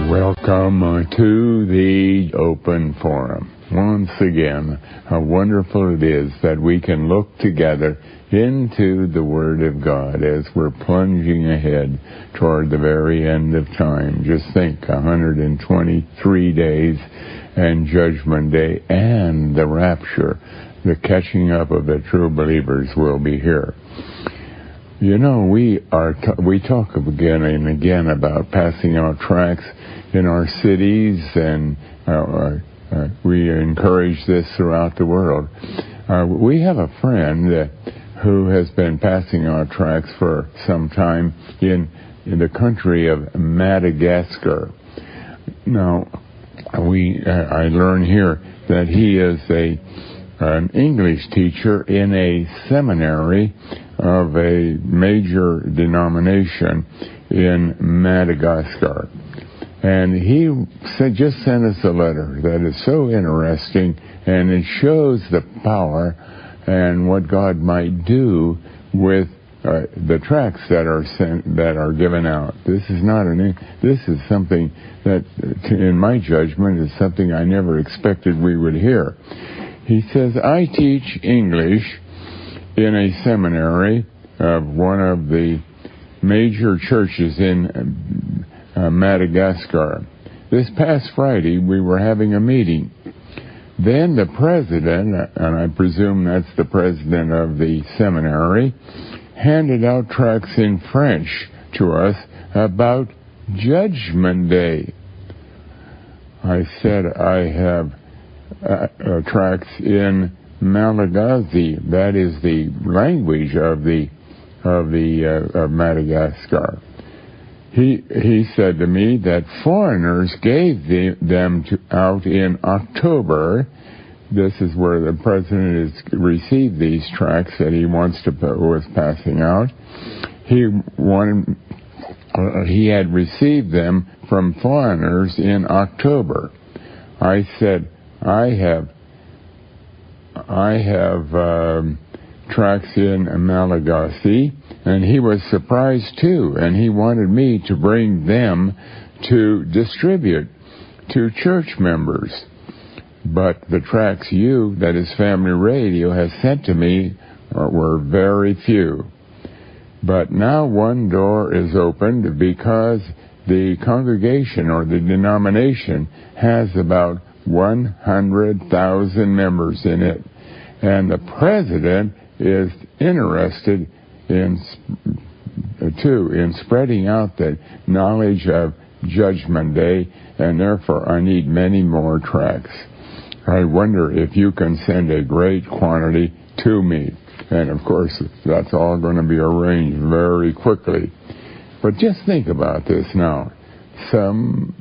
Welcome to the Open Forum. Once again, how wonderful it is that we can look together into the Word of God as we're plunging ahead toward the very end of time. Just think, 123 days and Judgment Day and the rapture, the catching up of the true believers will be here. You know, we talk again and again about passing out tracts in our cities, and we encourage this throughout the world. We have a friend who has been passing out tracts for some time in the country of Madagascar. Now, I learn here that he is an English teacher in a seminary of a major denomination in Madagascar. And he just sent us a letter that is so interesting, and it shows the power and what God might do with the tracts that are given out. This is something that, in my judgment, is something I never expected we would hear. He says, I teach English in a seminary of one of the major churches in Madagascar. This past Friday, we were having a meeting. Then the president, and I presume that's the president of the seminary, handed out tracts in French to us about Judgment Day. I said, I have tracts in Malagasy. That is the language of Madagascar. He said to me that foreigners gave them out in October. This is where the president has received these tracts that he was passing out. He had received them from foreigners in October. I said, I have tracts in Malagasy, and he was surprised too, and he wanted me to bring them to distribute to church members. But the tracts that is Family Radio, has sent to me were very few. But now one door is opened because the congregation or the denomination has about 100,000 members in it. And the president is interested in spreading out the knowledge of Judgment Day, and therefore I need many more tracts. I wonder if you can send a great quantity to me. And of course, that's all going to be arranged very quickly. But just think about this now. Some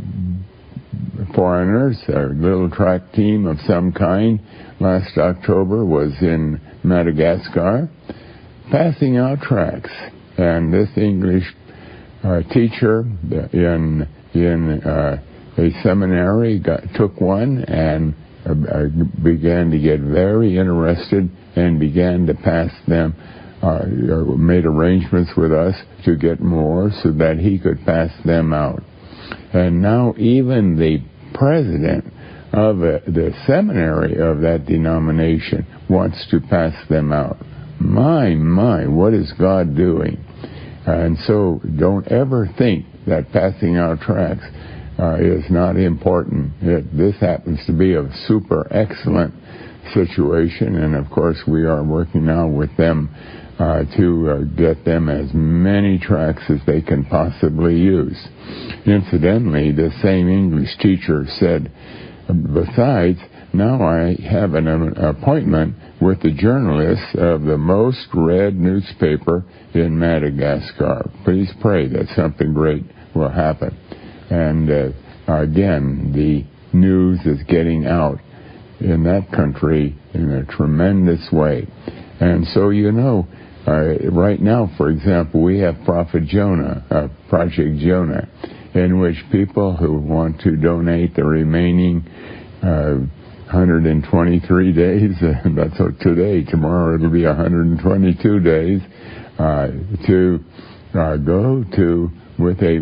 foreigners, a little tract team of some kind, last October was in Madagascar passing out tracts. And this English teacher in a seminary took one and began to get very interested and began to pass them, made arrangements with us to get more so that he could pass them out. And now even the president of the seminary of that denomination wants to pass them out. My, what is God doing? And so don't ever think that passing out tracts is not important. This happens to be a super excellent situation, and of course we are working now with them to get them as many tracts as they can possibly use. Incidentally, the same English teacher said, besides, now I have an appointment with the journalist of the most read newspaper in Madagascar. Please pray that something great will happen. And again, the news is getting out in that country in a tremendous way. And so, right now, for example, we have Prophet Jonah, Project Jonah, in which people who want to donate the remaining 123 days, that's today, tomorrow it'll be 122 days, to go to with a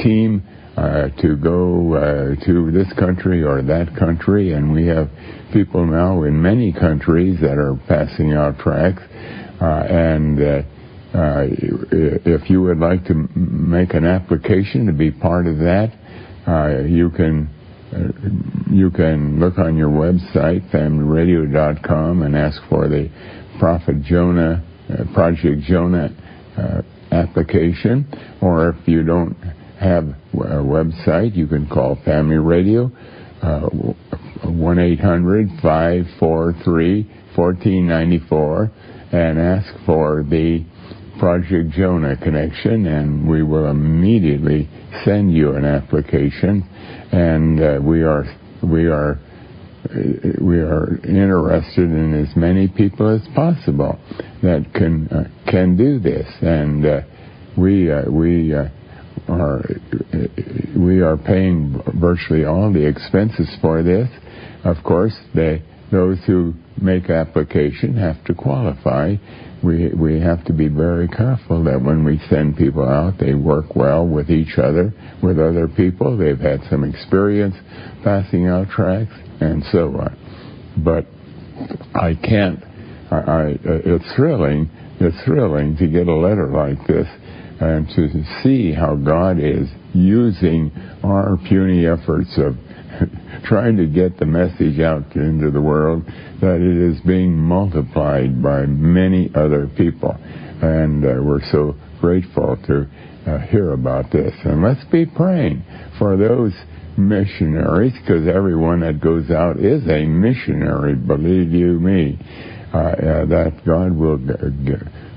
team to go to this country or that country, and we have people now in many countries that are passing out tracts. If you would like to make an application to be part of that, you can look on your website, familyradio.com, and ask for the Prophet Jonah, Project Jonah application. Or if you don't have a website, you can call Family Radio, 1-800-543-1494, and ask for the Project Jonah connection, and we will immediately send you an application. And we are interested in as many people as possible that can do this, and we are paying virtually all the expenses for this. Of course, those who make application have to qualify. We have to be very careful that when we send people out, they work well with each other, with other people. They've had some experience passing out tracts, and so on. But it's thrilling to get a letter like this and to see how God is using our puny efforts of trying to get the message out into the world, that it is being multiplied by many other people. And we're so grateful to hear about this. And let's be praying for those missionaries, because everyone that goes out is a missionary, believe you me, that God will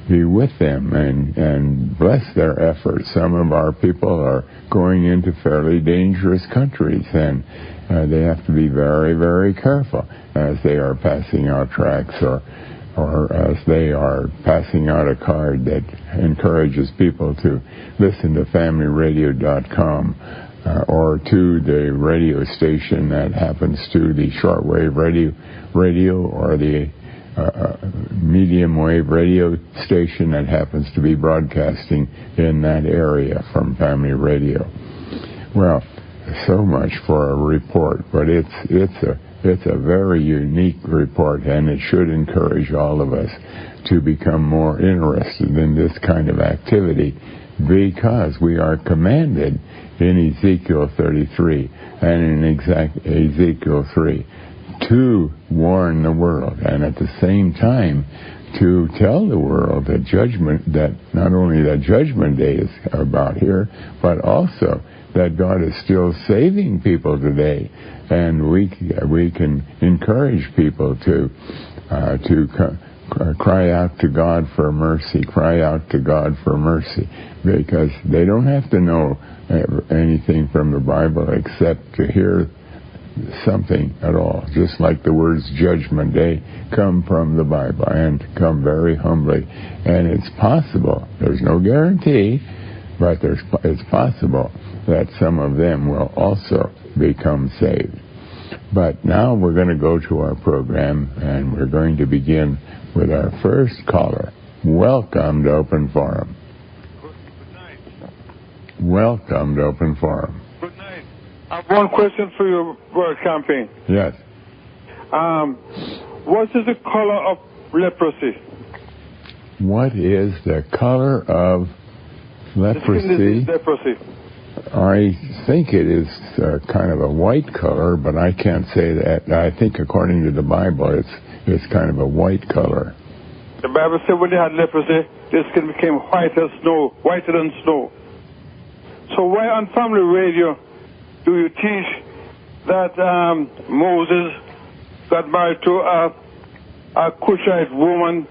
be with them and bless their efforts. Some of our people are going into fairly dangerous countries, and they have to be very, very careful as they are passing out tracts or as they are passing out a card that encourages people to listen to FamilyRadio.com or to the radio station that happens to the shortwave radio or the medium wave radio station that happens to be broadcasting in that area from Family Radio. Well, so much for a report, but it's a very unique report, and it should encourage all of us to become more interested in this kind of activity, because we are commanded in Ezekiel 33 and in Ezekiel 3 to warn the world, and at the same time to tell the world that not only that judgment day is about here, but also that God is still saving people today, and we can encourage people to cry out to God for mercy, cry out to God for mercy, because they don't have to know anything from the Bible except to hear something at all, just like the words judgment day come from the Bible and come very humbly. And it's possible, there's no guarantee, but it's possible that some of them will also become saved. But now we're going to go to our program, and we're going to begin with our first caller. Welcome to Open Forum. Good night. Welcome to Open Forum. Good night. I have one question for you, Brother Camping. Yes. What is the color of leprosy? What is the color of leprosy? Leprosy. I think it is kind of a white color, but I can't say that. I think according to the Bible, it's kind of a white color. The Bible said when they had leprosy, their skin became whiter than snow. So why on Family Radio do you teach that Moses got married to a Cushite woman,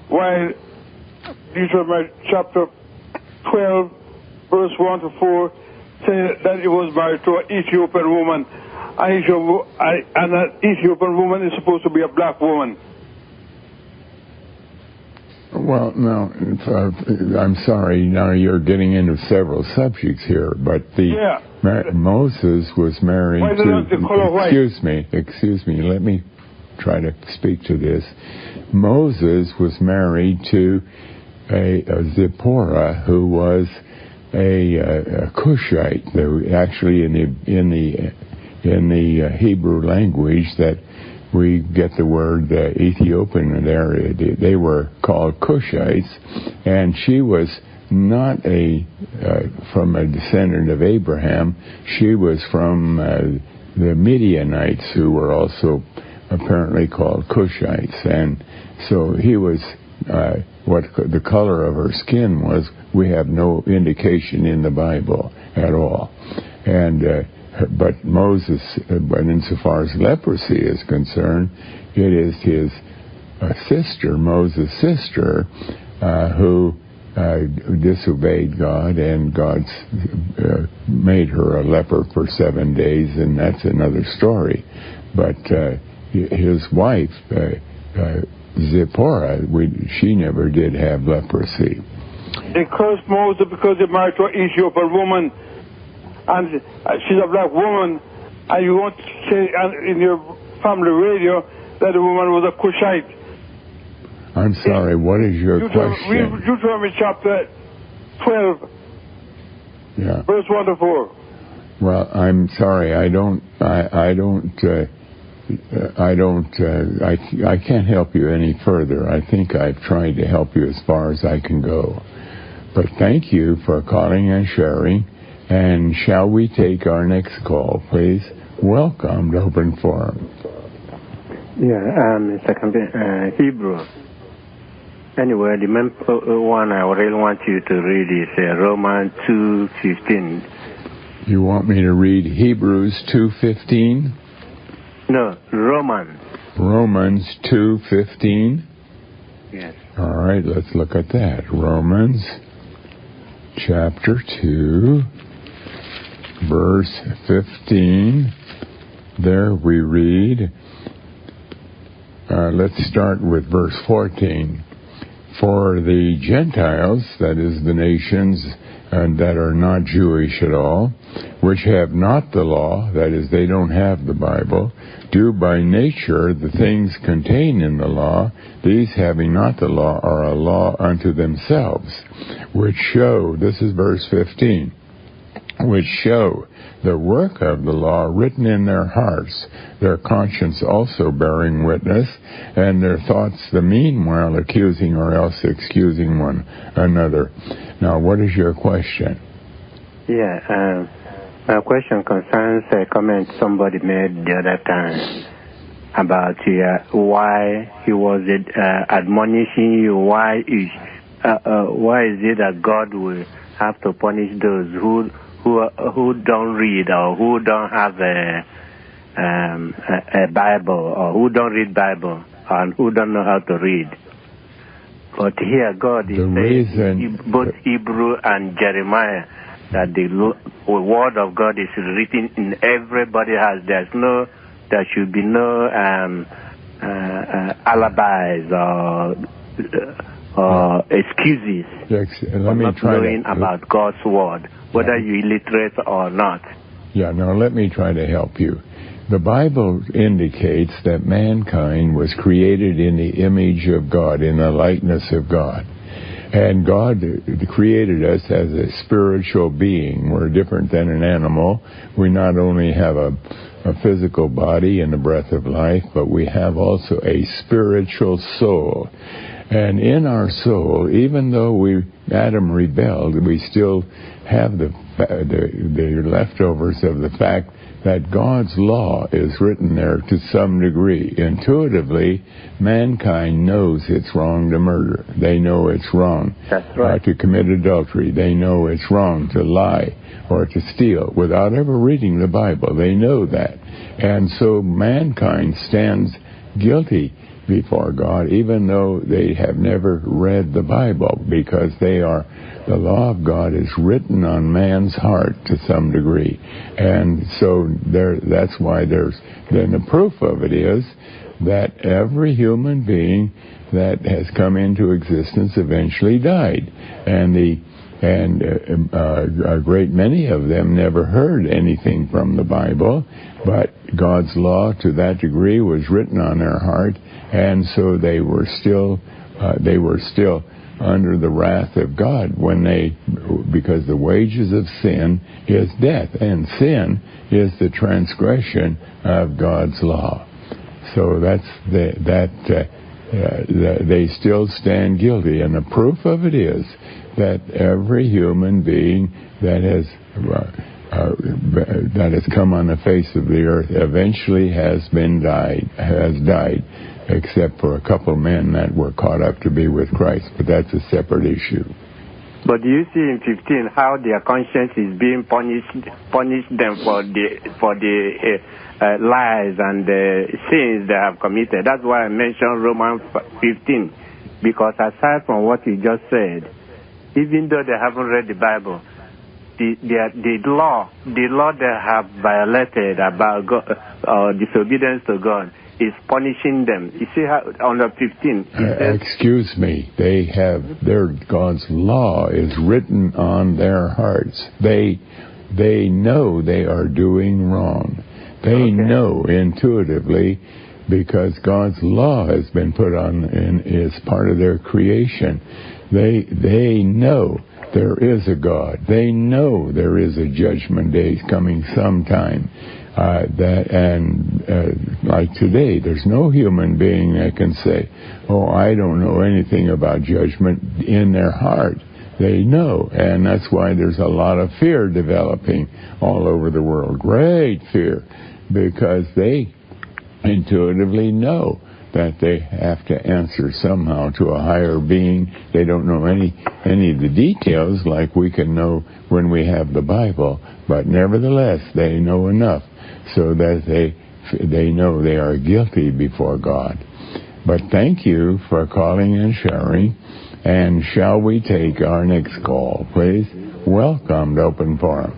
while Deuteronomy chapter 12, verse 1 to 4, say that he was married to an Ethiopian woman, and that Ethiopian woman is supposed to be a black woman? Well, no, I'm sorry. Now you're getting into several subjects here, but Moses was married to. Excuse me. Let me try to speak to this. Moses was married to a Zipporah, who was a Cushite. Actually, in the Hebrew language, that we get the word Ethiopian there. They were called Cushites, and she was not from a descendant of Abraham. She was from the Midianites, who were also apparently called Cushites. And so he was, what the color of her skin was, we have no indication in the Bible at all. And but Moses, but insofar as leprosy is concerned, it is his sister, Moses' sister, who disobeyed God, and God made her a leper for 7 days, and that's another story. But his wife, Zipporah, she never did have leprosy. They cursed Moses because he married to an Ethiopian woman, and she's a black woman, and you want to say in your family radio that the woman was a Cushite. I'm sorry, what is your question? Deuteronomy chapter 12, verse 1 to 4. Well, I'm sorry, I can't help you any further. I think I've tried to help you as far as I can go. But thank you for calling and sharing. And shall we take our next call, please? Welcome to Open Forum. Yeah, Mr. Hebrew. Anyway, the main one I really want you to read is Romans 2:15. You want me to read Hebrews 2:15? No, Romans. Romans 2:15? Yes. All right, let's look at that. Romans chapter 2, verse 15. There we read, let's start with verse 14. For the Gentiles, that is the nations that are not Jewish at all, which have not the law, that is, they don't have the Bible, do by nature the things contained in the law, these having not the law are a law unto themselves, which show, this is verse 15, which show the work of the law written in their hearts, their conscience also bearing witness, and their thoughts the meanwhile accusing or else excusing one another. Now, what is your question? Yeah, my question concerns a comment somebody made the other time about why he was admonishing you. Why is it that God will have to punish those who don't read or who don't have a Bible, or who don't read Bible and who don't know how to read? But here God is saying, both Hebrew and Jeremiah, that the word of God is written in everybody's house. There should be no alibis or excuses for not knowing about God's word, whether you're illiterate or not. Yeah, now let me try to help you. The Bible indicates that mankind was created in the image of God, in the likeness of God. And God created us as a spiritual being. We're different than an animal. We not only have a physical body and the breath of life, but we have also a spiritual soul. And in our soul, even though Adam rebelled, we still have the leftovers of the fact that God's law is written there to some degree. Intuitively, mankind knows it's wrong to murder. They know it's wrong to commit adultery. They know it's wrong to lie or to steal without ever reading the Bible. They know that. And so mankind stands guilty before God, even though they have never read the Bible, because the law of God is written on man's heart to some degree. And so that's why then the proof of it is that every human being that has come into existence eventually died. And a great many of them never heard anything from the Bible, but God's law to that degree was written on their heart, and so they were still under the wrath of God because the wages of sin is death, and sin is the transgression of God's law. So they still stand guilty, and the proof of it is that every human being that has come on the face of the earth eventually has died, except for a couple men that were caught up to be with Christ. But that's a separate issue. But do you see in 15 how their conscience is being punish them for the lies and the sins they have committed? That's why I mentioned Romans 15, because aside from what you just said, even though they haven't read the Bible, the law they have violated about God, disobedience to God, is punishing them. You see how on the 15 it says, excuse me, God's law is written on their hearts. They know they are doing wrong. They know intuitively, because God's law has been put on and is part of their creation. They know there is a God. They know there is a judgment day coming sometime. Like today, there's no human being that can say, "Oh, I don't know anything about judgment." In their heart, they know, and that's why there's a lot of fear developing all over the world. Great fear, because they intuitively know that they have to answer somehow to a higher being. They don't know any of the details like we can know when we have the Bible, but nevertheless they know enough so that they know they are guilty before God. But thank you for calling and sharing. And shall we take our next call, please? Welcome to Open Forum.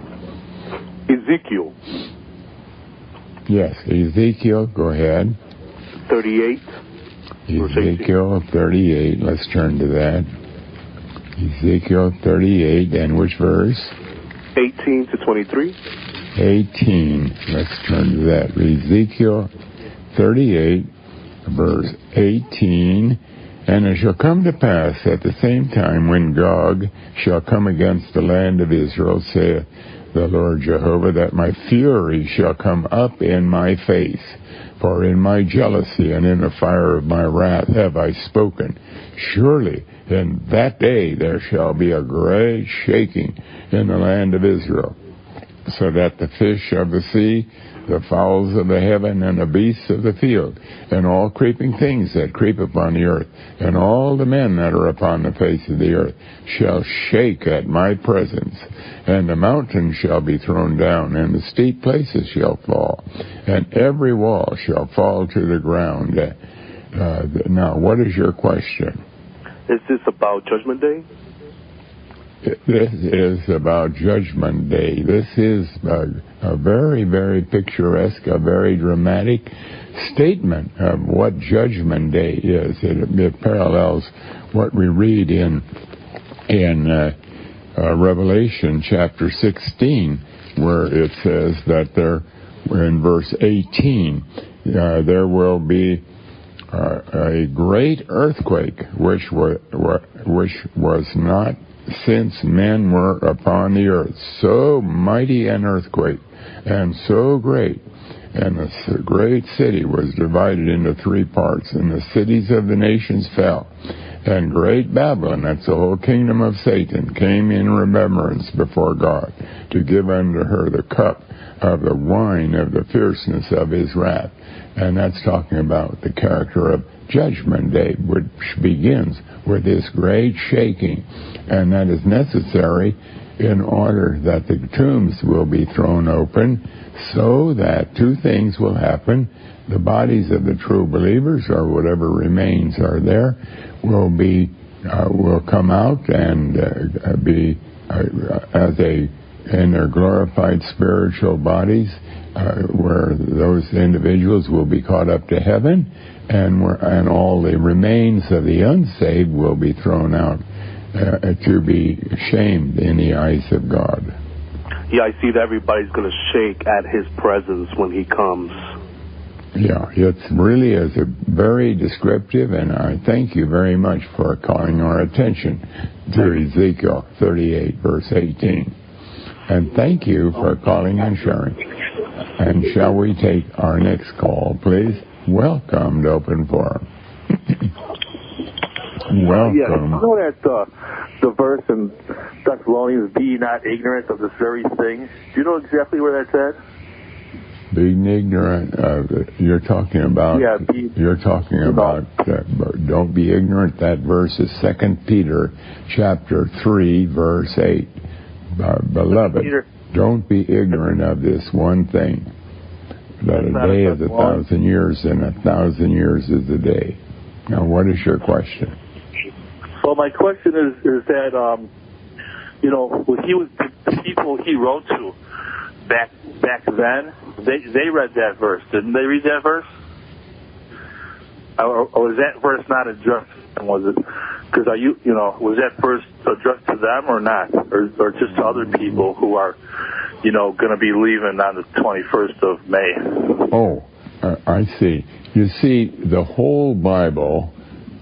Ezekiel. Yes, Ezekiel, go ahead. 38. Ezekiel 38, let's turn to that. Ezekiel 38, and which verse? 18 to 23. 18, let's turn to that. Ezekiel 38, verse 18. And it shall come to pass at the same time when Gog shall come against the land of Israel, saith the Lord Jehovah, that my fury shall come up in my face. For in my jealousy and in the fire of my wrath have I spoken. Surely in that day there shall be a great shaking in the land of Israel, so that the fish of the sea, the fowls of the heaven, and the beasts of the field, and all creeping things that creep upon the earth, and all the men that are upon the face of the earth, shall shake at my presence. And the mountains shall be thrown down, and the steep places shall fall, and every wall shall fall to the ground. Now, what is your question? Is this about Judgment Day? This is about Judgment Day. This is a very, very picturesque, a very dramatic statement of what Judgment Day is. It parallels what we read in Revelation chapter 16, where it says that there, in verse 18, there will be a great earthquake, which was not since men were upon the earth. So mighty an earthquake, and so great. And the great city was divided into three parts, and the cities of the nations fell. And great Babylon, that's the whole kingdom of Satan, came in remembrance before God, to give unto her the cup of the wine of the fierceness of his wrath. And that's talking about the character of Judgment Day, which begins with this great shaking. And that is necessary in order that the tombs will be thrown open, so that two things will happen. The bodies of the true believers, or whatever remains are there, will come out and be in their glorified spiritual bodies, where those individuals will be caught up to heaven, and all the remains of the unsaved will be thrown out to be shamed in the eyes of God. Yeah, I see that everybody's going to shake at his presence when he comes. Yeah, it really is a very descriptive, and I thank you very much for calling our attention to Ezekiel 38, verse 18. And thank you for calling and sharing. And shall we take our next call, please? Welcome to Open Forum. Welcome. Yeah, you know that the verse in Thessalonians, be ye not ignorant of this very thing. Do you know exactly where that's at? Being ignorant of it. You're talking about. Yeah, don't be ignorant. That verse is 2 Peter, chapter 3, verse 8. Beloved, don't be ignorant of this one thing, that a day is 1,000 years, and 1,000 years is a day. Now, what is your question? Well, my question is that when the people he wrote to back then, they read that verse, didn't they? Read that verse, or was that verse not addressed? Was it? Because was that verse addressed to them or not, or just to other people who are, going to be leaving on the 21st of May? Oh, I see. You see, the whole Bible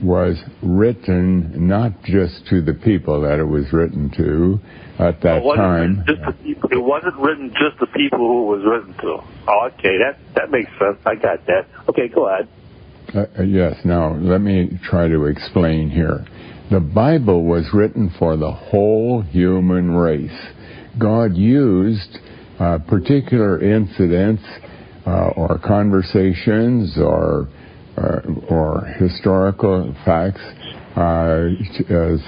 was written not just to the people that it was written to at that time. It wasn't written just to people who it was written to. Oh, okay, that makes sense. I got that. Okay, go ahead. Yes, now let me try to explain here. The Bible was written for the whole human race. God used particular incidents or conversations or historical facts as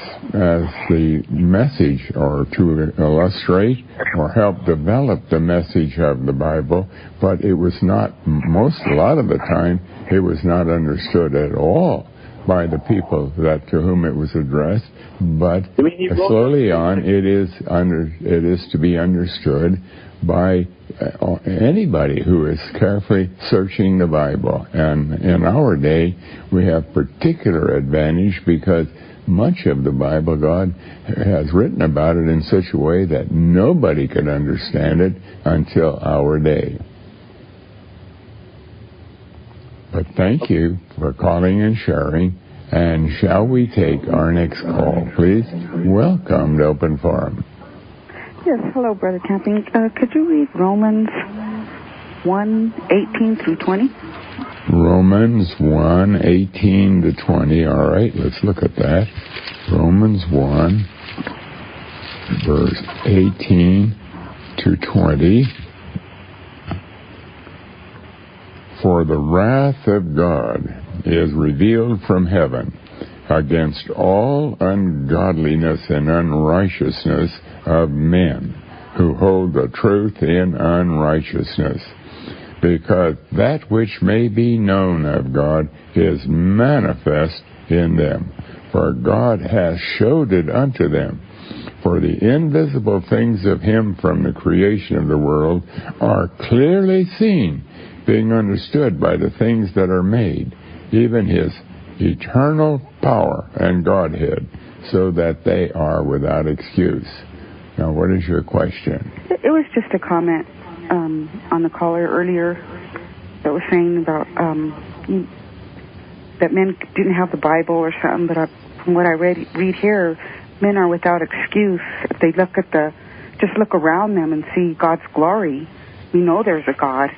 the message, or to illustrate or help develop the message of the Bible, but it was not, a lot of the time, it was not understood at all by the people to whom it was addressed, but slowly on it is to be understood by anybody who is carefully searching the Bible. And in our day, we have particular advantage because much of the Bible, God has written about it in such a way that nobody could understand it until our day. But thank you for calling and sharing. And shall we take our next call, please? Welcome to Open Forum. Yes, hello, Brother Camping. Could you read Romans 1:18 through 20? Romans 1:18 to 20. All right, let's look at that. Romans 1, verse 18 to 20. For the wrath of God is revealed from heaven against all ungodliness and unrighteousness of men who hold the truth in unrighteousness, because that which may be known of God is manifest in them, for God hath showed it unto them. For the invisible things of him from the creation of the world are clearly seen, being understood by the things that are made, even his eternal power and Godhead, so that they are without excuse. Now, what is your question? It was just a comment on the caller earlier that was saying about that men didn't have the Bible or something, but from what I read here, men are without excuse. If they just look around them and see God's glory, we know there's a God.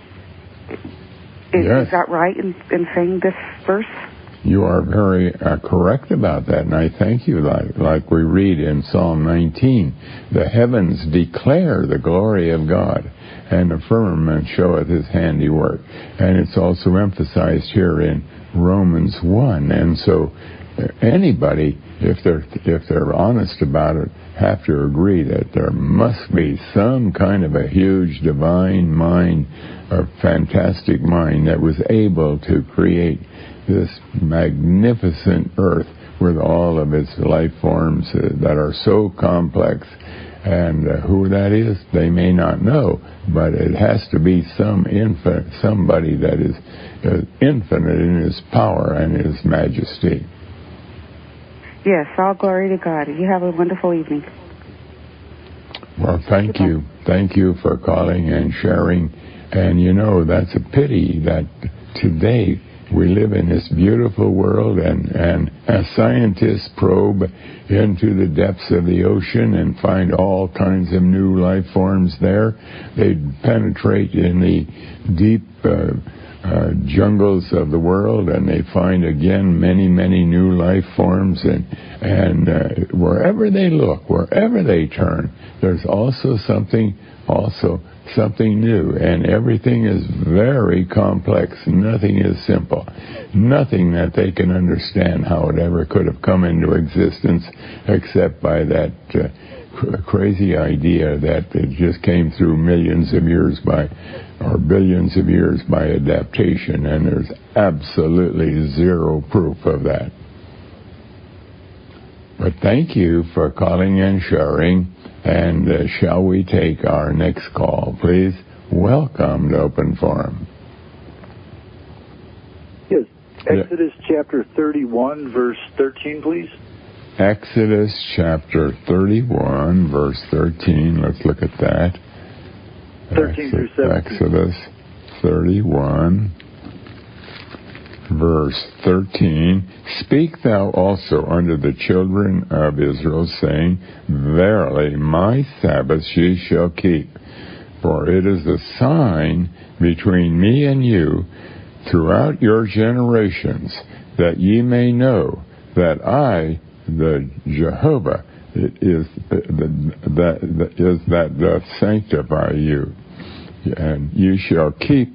Yes. Is that right in saying this verse? You are very correct about that, and I thank you. Like we read in Psalm 19, the heavens declare the glory of God, and the firmament showeth his handiwork. And it's also emphasized here in Romans 1. And so anybody, if they're honest about it, have to agree that there must be some kind of a huge divine mind, a fantastic mind that was able to create this magnificent earth with all of its life forms that are so complex. And who that is, they may not know, but it has to be somebody that is infinite in his power and his majesty. Yes, all glory to God. You have a wonderful evening. Well, thank you. Thank you for calling and sharing. And that's a pity that today we live in this beautiful world, and as scientists probe into the depths of the ocean and find all kinds of new life forms there, they penetrate in the deep jungles of the world, and they find again many new life forms, and wherever they look, wherever they turn, there's also something new, and everything is very complex. Nothing is simple. Nothing that they can understand how it ever could have come into existence, except by that crazy idea that it just came through millions of years or billions of years by adaptation, and there's absolutely zero proof of that. But thank you for calling and sharing, and shall we take our next call, please? Welcome to Open Forum. Yes, Exodus chapter 31, verse 13, please. Exodus chapter 31, verse 13. Let's look at that. 13 through 17. Exodus 31, verse 13. Speak thou also unto the children of Israel, saying, Verily my Sabbaths ye shall keep, for it is a sign between me and you throughout your generations, that ye may know that I, the Jehovah, is that doth sanctify you. And ye shall keep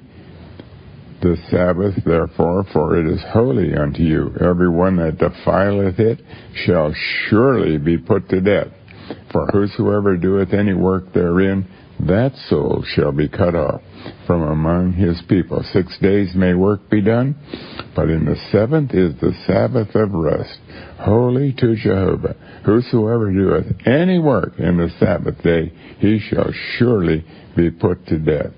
the Sabbath, therefore, for it is holy unto you. Every one that defileth it shall surely be put to death. For whosoever doeth any work therein, that soul shall be cut off from among his people. 6 days may work be done, but in the seventh is the Sabbath of rest, holy to Jehovah. Whosoever doeth any work in the Sabbath day, he shall surely be put to death.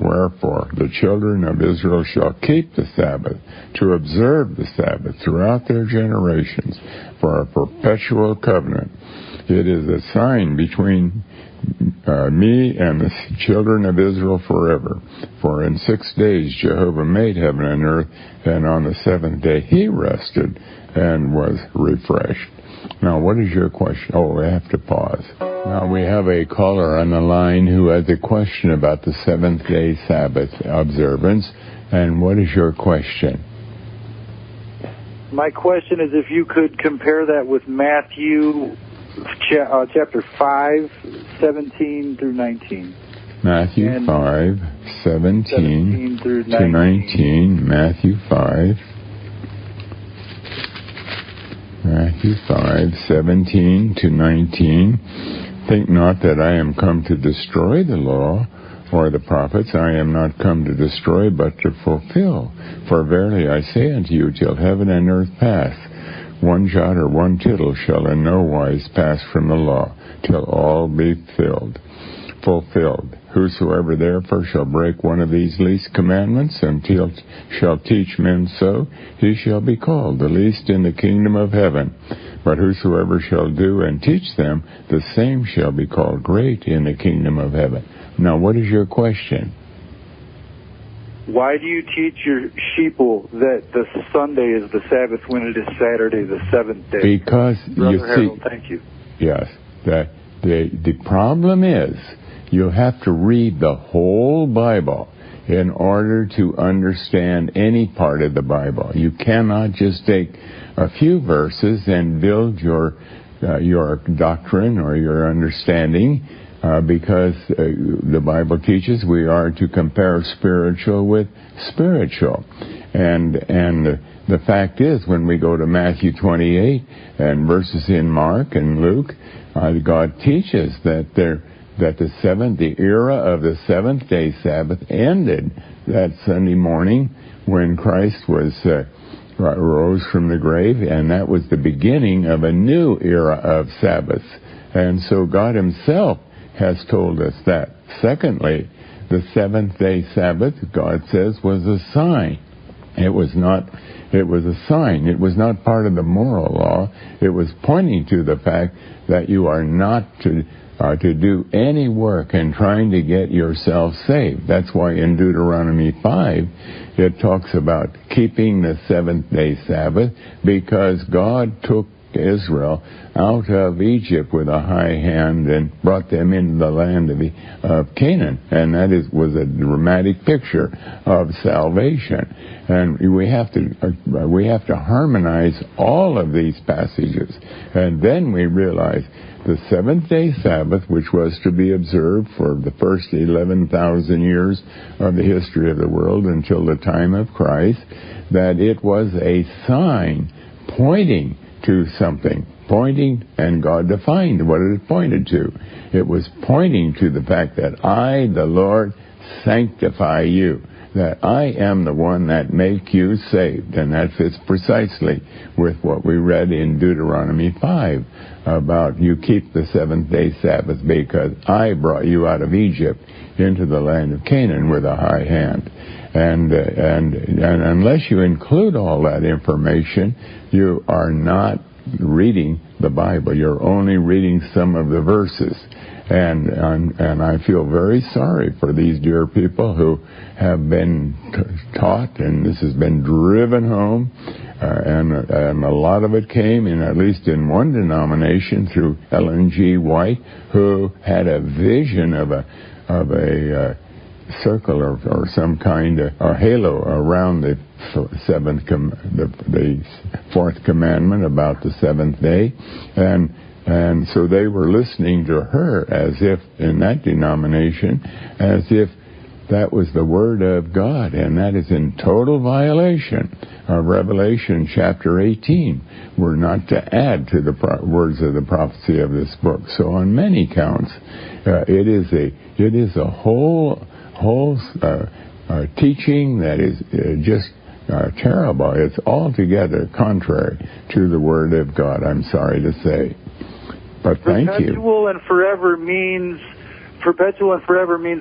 Wherefore the children of Israel shall keep the Sabbath, to observe the Sabbath throughout their generations, for a perpetual covenant. It is a sign between me and the children of Israel forever. For in 6 days Jehovah made heaven and earth, and on the seventh day he rested and was refreshed. Now, what is your question? Oh, we have to pause. Now, we have a caller on the line who has a question about the seventh-day Sabbath observance. And what is your question? My question is if you could compare that with Matthew chapter 5, 17 through 19. Matthew 5, 17 through 19. Matthew 5. Matthew 5, 17 to 19. Think not that I am come to destroy the law or the prophets. I am not come to destroy, but to fulfill. For verily I say unto you, till heaven and earth pass, one jot or one tittle shall in no wise pass from the law, till all be fulfilled. Whosoever therefore shall break one of these least commandments, and shall teach men so, he shall be called the least in the kingdom of heaven. But whosoever shall do and teach them, the same shall be called great in the kingdom of heaven. Now, what is your question? Why do you teach your sheeple that the Sunday is the Sabbath when it is Saturday, the seventh day? Because, Brother you Harold, see, thank you. Yes, the problem is, you have to read the whole Bible in order to understand any part of the Bible. You cannot just take a few verses and build your doctrine or your understanding, because the Bible teaches we are to compare spiritual with spiritual. And the fact is, when we go to Matthew 28 and verses in Mark and Luke, God teaches that the era of the seventh-day Sabbath ended that Sunday morning when Christ rose from the grave, and that was the beginning of a new era of Sabbath. And so God himself has told us that. Secondly, the seventh-day Sabbath, God says, was a sign. It was a sign. It was not part of the moral law. It was pointing to the fact that you are not to to do any work in trying to get yourself saved. That's why in Deuteronomy 5 it talks about keeping the seventh-day Sabbath, because God took Israel out of Egypt with a high hand and brought them into the land of Canaan, and that was a dramatic picture of salvation. And we have to harmonize all of these passages, and then we realize the seventh-day Sabbath, which was to be observed for the first 11,000 years of the history of the world until the time of Christ, that it was a sign pointing to something, and God defined what it pointed to. It was pointing to the fact that I, the Lord, sanctify you, that I am the one that make you saved. And that fits precisely with what we read in Deuteronomy 5 about you keep the seventh-day Sabbath because I brought you out of Egypt into the land of Canaan with a high hand. And unless you include all that information, you are not reading the Bible. You're only reading some of the verses. And I feel very sorry for these dear people who have been taught, and this has been driven home, and a lot of it came in, at least in one denomination, through Ellen G. White, who had a vision of a circle or some kind of a halo around the fourth commandment about the seventh day, and so they were listening to her as if, in that denomination, as if that was the Word of God, and that is in total violation of Revelation chapter 18. We're not to add to the words of the prophecy of this book. So on many counts, it is a whole teaching that is just terrible. It's altogether contrary to the Word of God, I'm sorry to say. But thank you. Perpetual and forever means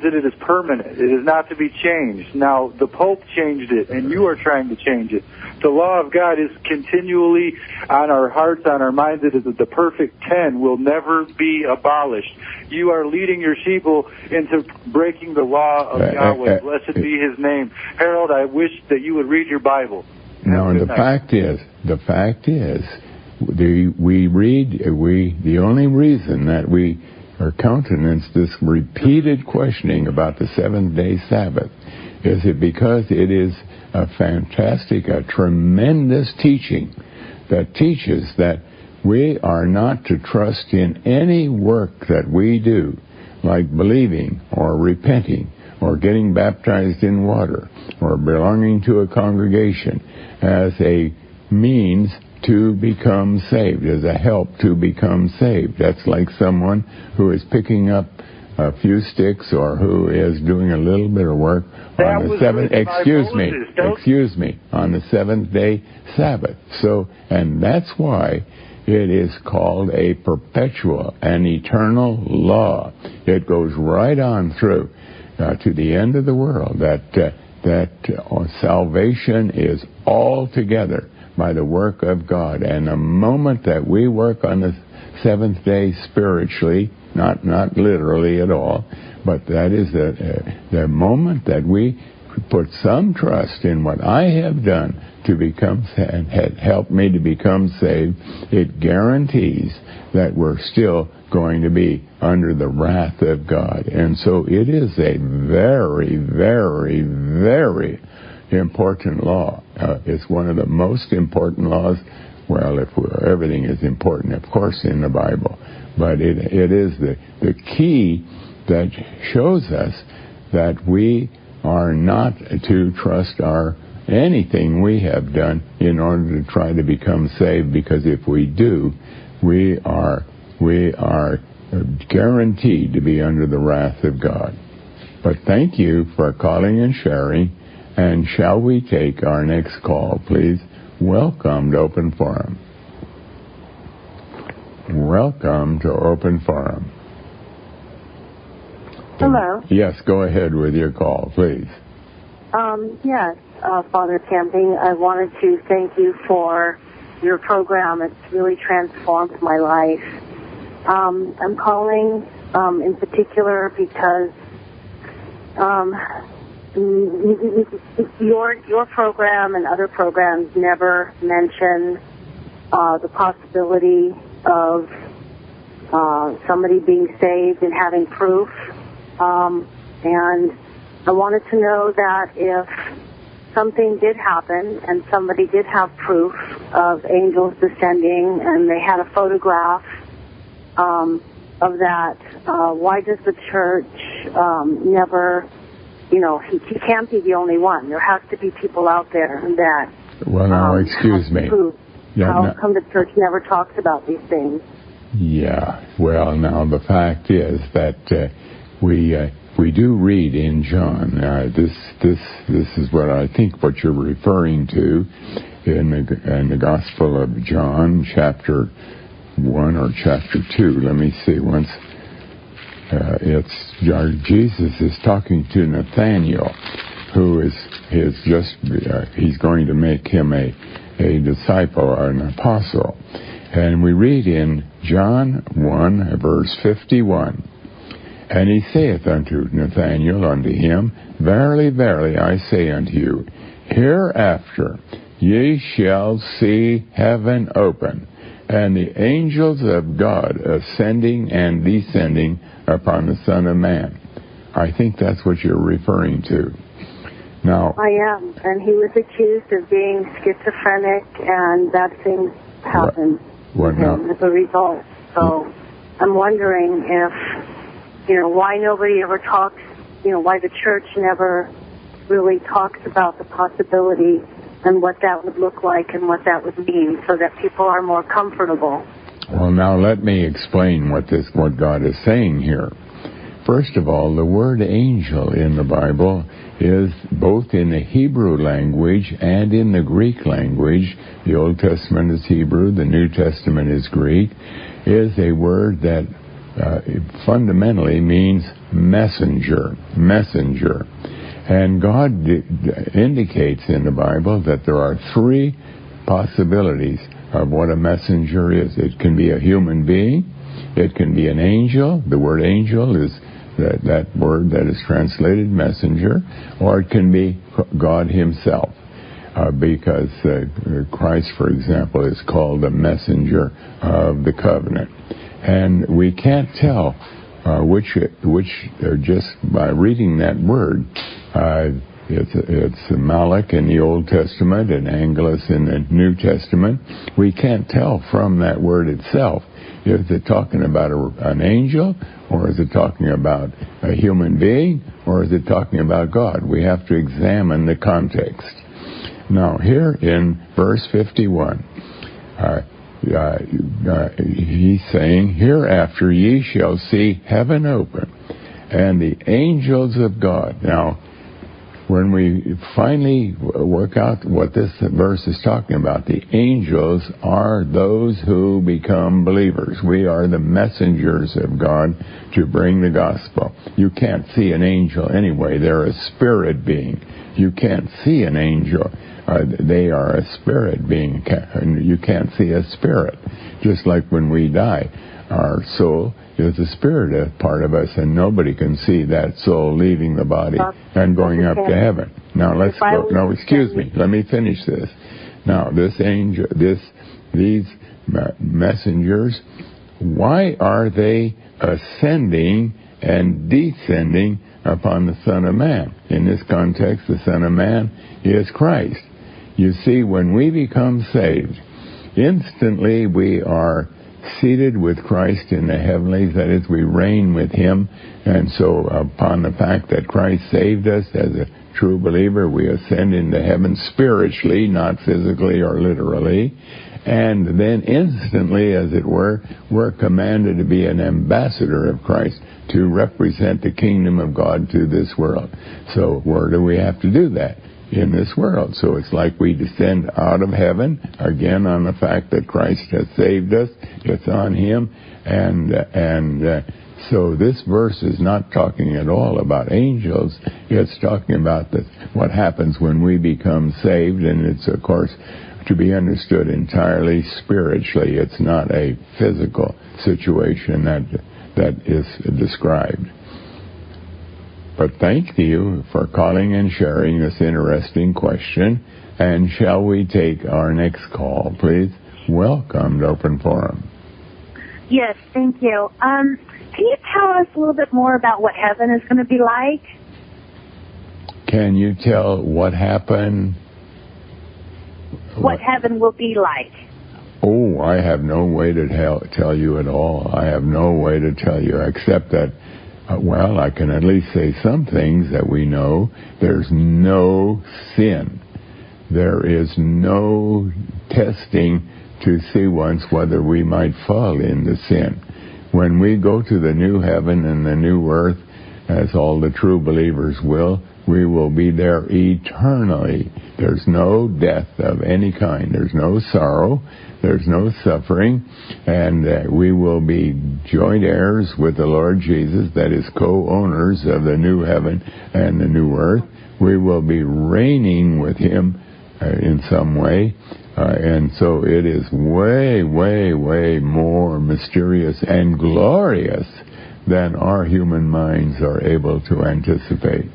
that it is permanent. It is not to be changed. Now, the Pope changed it, and you are trying to change it. The law of God is continually on our hearts, on our minds. It is the perfect 10, will never be abolished. You are leading your sheeple into breaking the law of Yahweh. Blessed be His name. Harold, I wish that you would read your Bible. No, and the fact is, the only reason that we or countenance this repeated questioning about the seventh-day Sabbath is it because it is a tremendous teaching that teaches that we are not to trust in any work that we do, like believing or repenting or getting baptized in water or belonging to a congregation, as a means to become saved, as a help to become saved. That's like someone who is picking up a few sticks or who is doing a little bit of work on the seventh. Excuse me, on the seventh-day Sabbath. So, and that's why it is called a perpetual and eternal law. It goes right on through to the end of the world. That salvation is altogether by the work of God. And the moment that we work on the seventh day spiritually, not literally at all, but that is the moment that we put some trust in what I have done to become and had helped me to become saved, it guarantees that we're still going to be under the wrath of God. And so it is a very, very, very important law. It's one of the most important laws. Well, everything is important, of course, in the Bible, but it is the key that shows us that we are not to trust anything we have done in order to try to become saved, because if we do, we are guaranteed to be under the wrath of God. But thank you for calling and sharing. And shall we take our next call, please? Welcome to Open Forum. Welcome to Open Forum. Hello. Yes, go ahead with your call, please. Yes, Father Camping, I wanted to thank you for your program. It's really transformed my life. I'm calling in particular because your program and other programs never mention the possibility of somebody being saved and having proof. And I wanted to know that if something did happen and somebody did have proof of angels descending and they had a photograph of that, why does the church never, he can't be the only one. There has to be people out there that well, now, excuse me. How come the church never talks about these things? Yeah, well, now the fact is that we do read in John. This is what I think what you're referring to in the Gospel of John, chapter 1 or chapter 2. Let me see. Jesus is talking to Nathanael, who is he's going to make him a disciple, an apostle. And we read in John 1, verse 51, and he saith unto Nathanael, unto him, Verily, verily, I say unto you, hereafter ye shall see heaven open, and the angels of God ascending and descending upon the Son of Man. I think that's what you're referring to. Now, I am, and he was accused of being schizophrenic, and that thing happened to him as a result. So I'm wondering if, why nobody ever talks, why the church never really talks about the possibility and what that would look like and what that would mean so that people are more comfortable. Well, now let me explain what God is saying here. First of all, the word angel in the Bible is both in the Hebrew language and in the Greek language. The Old Testament is Hebrew, the New Testament is Greek, is a word that fundamentally means messenger. And God indicates in the Bible that there are three possibilities of what a messenger is. It can be a human being, it can be an angel, the word angel is that word that is translated messenger, or it can be God himself, because Christ, for example, is called a messenger of the covenant. And we can't tell which just by reading that word, it's Malach in the Old Testament and Angelus in the New Testament. We can't tell from that word itself if it's talking about an angel, or is it talking about a human being, or is it talking about God? We have to examine the context. Now, here in verse 51, he's saying, Hereafter ye shall see heaven open, and the angels of God. Now, when we finally work out what this verse is talking about, the angels are those who become believers. We are the messengers of God to bring the gospel. You can't see an angel anyway. They're a spirit being. You can't see an angel. They are a spirit being. You can't see a spirit. Just like when we die, our soul is a spirit, a part of us, and nobody can see that soul leaving the body and going up to heaven. Now let's go. No, excuse me. Let me finish this. Now, this angel, these messengers, why are they ascending and descending upon the Son of Man? In this context, the Son of Man is Christ. You see, when we become saved, instantly we are seated with Christ in the heavenlies. That is, we reign with him. And so upon the fact that Christ saved us as a true believer, we ascend into heaven spiritually, not physically or literally. And then instantly, as it were, we're commanded to be an ambassador of Christ, to represent the kingdom of God to this world. So where do we have to do that? In this world. So it's like we descend out of heaven, again on the fact that Christ has saved us. It's on him. And so this verse is not talking at all about angels. It's talking about what happens when we become saved, and it's, of course, to be understood entirely spiritually. It's not a physical situation that is described. But thank you for calling and sharing this interesting question. And shall we take our next call, please? Welcome to Open Forum. Yes, thank you. Can you tell us a little bit more about what heaven is going to be like? Can you tell what happened? What heaven will be like? Oh, I have no way to tell you at all. I have no way to tell you except that, well, I can at least say some things that we know. There's no sin. There is no testing to see once whether we might fall into sin. When we go to the new heaven and the new earth, as all the true believers will, we will be there eternally. There's no death of any kind. There's no sorrow. There's no suffering. And we will be joint heirs with the Lord Jesus, that is, co-owners of the new heaven and the new earth. We will be reigning with Him in some way. And so it is way, way, way more mysterious and glorious than our human minds are able to anticipate.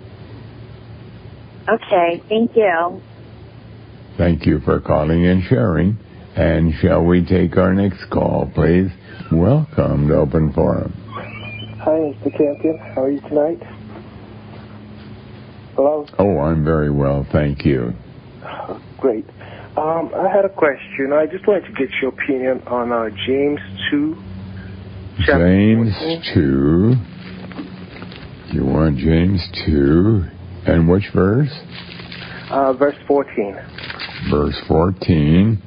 Okay, thank you. Thank you for calling and sharing. And shall we take our next call, please? Welcome to Open Forum. Hi, Mr. Campion. How are you tonight? Hello? Oh, I'm very well, thank you. Great. I had a question. I just wanted to get your opinion on James 2. James 2. You want James 2. And which verse? Verse 14. Verse 14.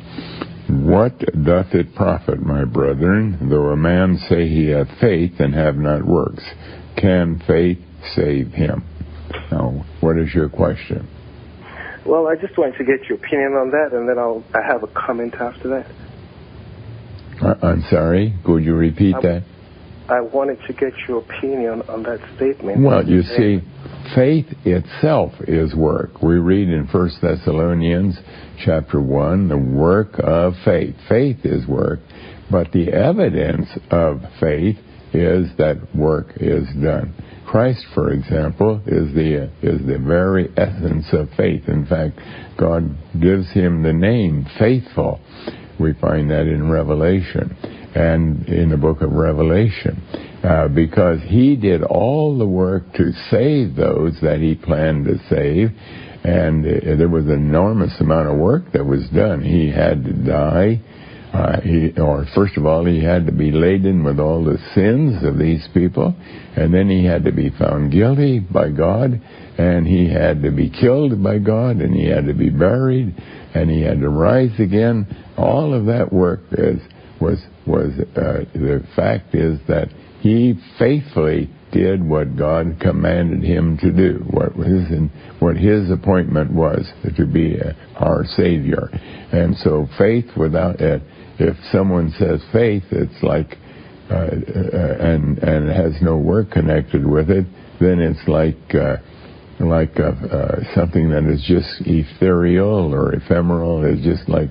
What doth it profit, my brethren, though a man say he hath faith and have not works? Can faith save him? Now, what is your question? Well, I just wanted to get your opinion on that, and then I have a comment after that. I'm sorry? Could you repeat that? I wanted to get your opinion on that statement. Well, you see, faith itself is work. We read in 1 Thessalonians chapter 1, the work of faith. Faith is work, but the evidence of faith is that work is done. Christ, for example, is the very essence of faith. In fact, God gives him the name faithful. We find that in Revelation and in the book of Revelation, because he did all the work to save those that he planned to save, and there was an enormous amount of work that was done. He had to die. First of all, he had to be laden with all the sins of these people, and then he had to be found guilty by God, and he had to be killed by God, and he had to be buried, and he had to rise again. All of that work was the fact is that he faithfully did what God commanded him to do, what his appointment was, to be our Savior. And so faith without it, if someone says faith, it's like and it has no work connected with it, then it's like something that is just ethereal or ephemeral. It's just like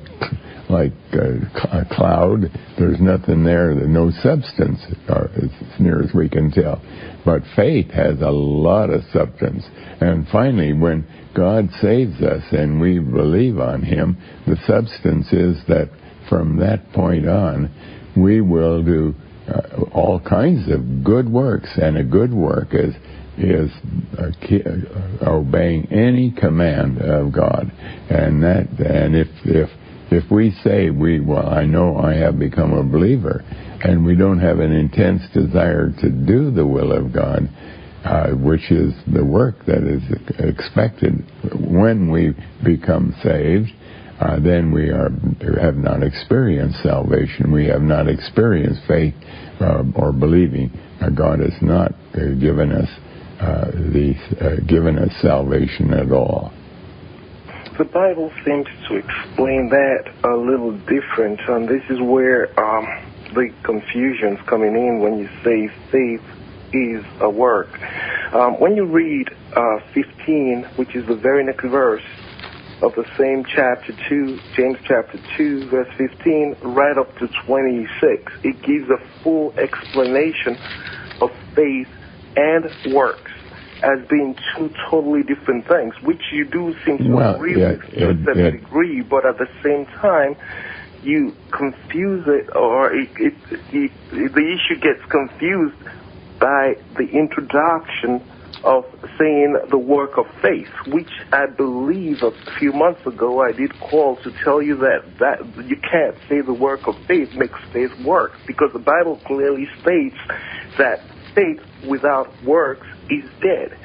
a cloud. There's nothing there. There's no substance, as near as we can tell. But faith has a lot of substance. And finally, when God saves us and we believe on Him, the substance is that from that point on, we will do all kinds of good works. And a good work is obeying any command of God. And if we say I know I have become a believer, and we don't have an intense desire to do the will of God, which is the work that is expected when we become saved, then we have not experienced salvation. We have not experienced faith or believing. God has not given us salvation at all. The Bible seems to explain that a little different, and this is where the confusion's coming in when you say faith is a work. When you read 15, which is the very next verse, of the same chapter 2, James chapter 2, verse 15, right up to 26. It gives a full explanation of faith and works as being two totally different things, which you do seem to agree with to a certain degree, but at the same time, you confuse it, or the issue gets confused by the introduction of saying the work of faith, which I believe a few months ago I did call to tell you that you can't say the work of faith makes faith work, because the Bible clearly states that faith without works is dead.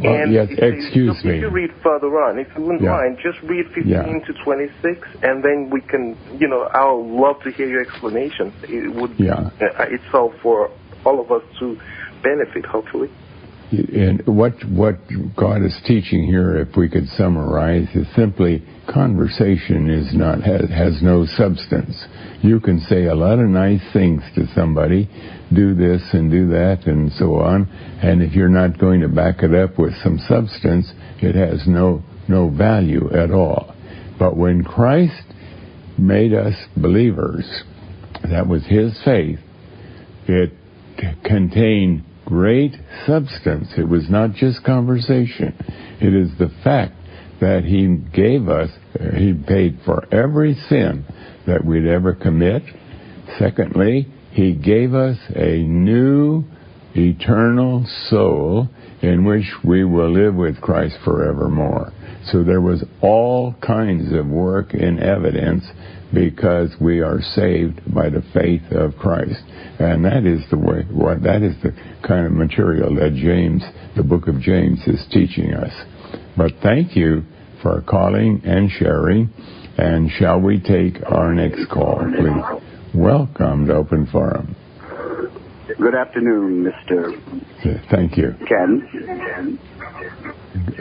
Well, and yes, excuse me. If you read further on, if you wouldn't mind, just read 15 to 26, and then we can, I'll love to hear your explanation. It would, it's all for all of us to benefit, hopefully. And what God is teaching here, if we could summarize, is simply conversation has no substance. You can say a lot of nice things to somebody, do this and do that and so on, and if you're not going to back it up with some substance, it has no value at all. But when Christ made us believers, that was His faith, it contained great substance. It was not just conversation. It is the fact that He gave us, He paid for every sin that we'd ever commit. Secondly, He gave us a new eternal soul in which we will live with Christ forevermore. So there was all kinds of work in evidence because we are saved by the faith of Christ. And that is the kind of material that the book of James is teaching us. But thank you for calling and sharing. And shall we take our next call, please? Welcome to Open Forum. Good afternoon, Mr. Thank you. Ken.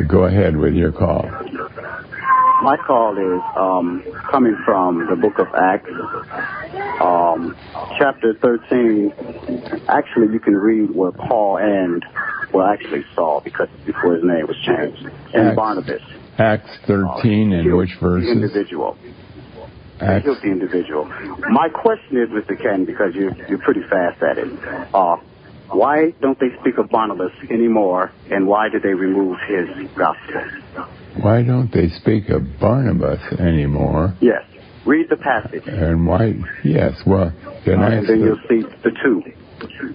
Go ahead with your call. My call is coming from the book of Acts, chapter 13. Actually, you can read where Paul Saul, because before his name was changed, and Barnabas. Acts 13 and which verses? The individual. They killed the individual. My question is, Mr. Ken, because you're pretty fast at it, why don't they speak of Barnabas anymore, and why did they remove his gospel? Why don't they speak of Barnabas anymore? Yes. Read the passage. And why? Yes. Well, and then you'll see the two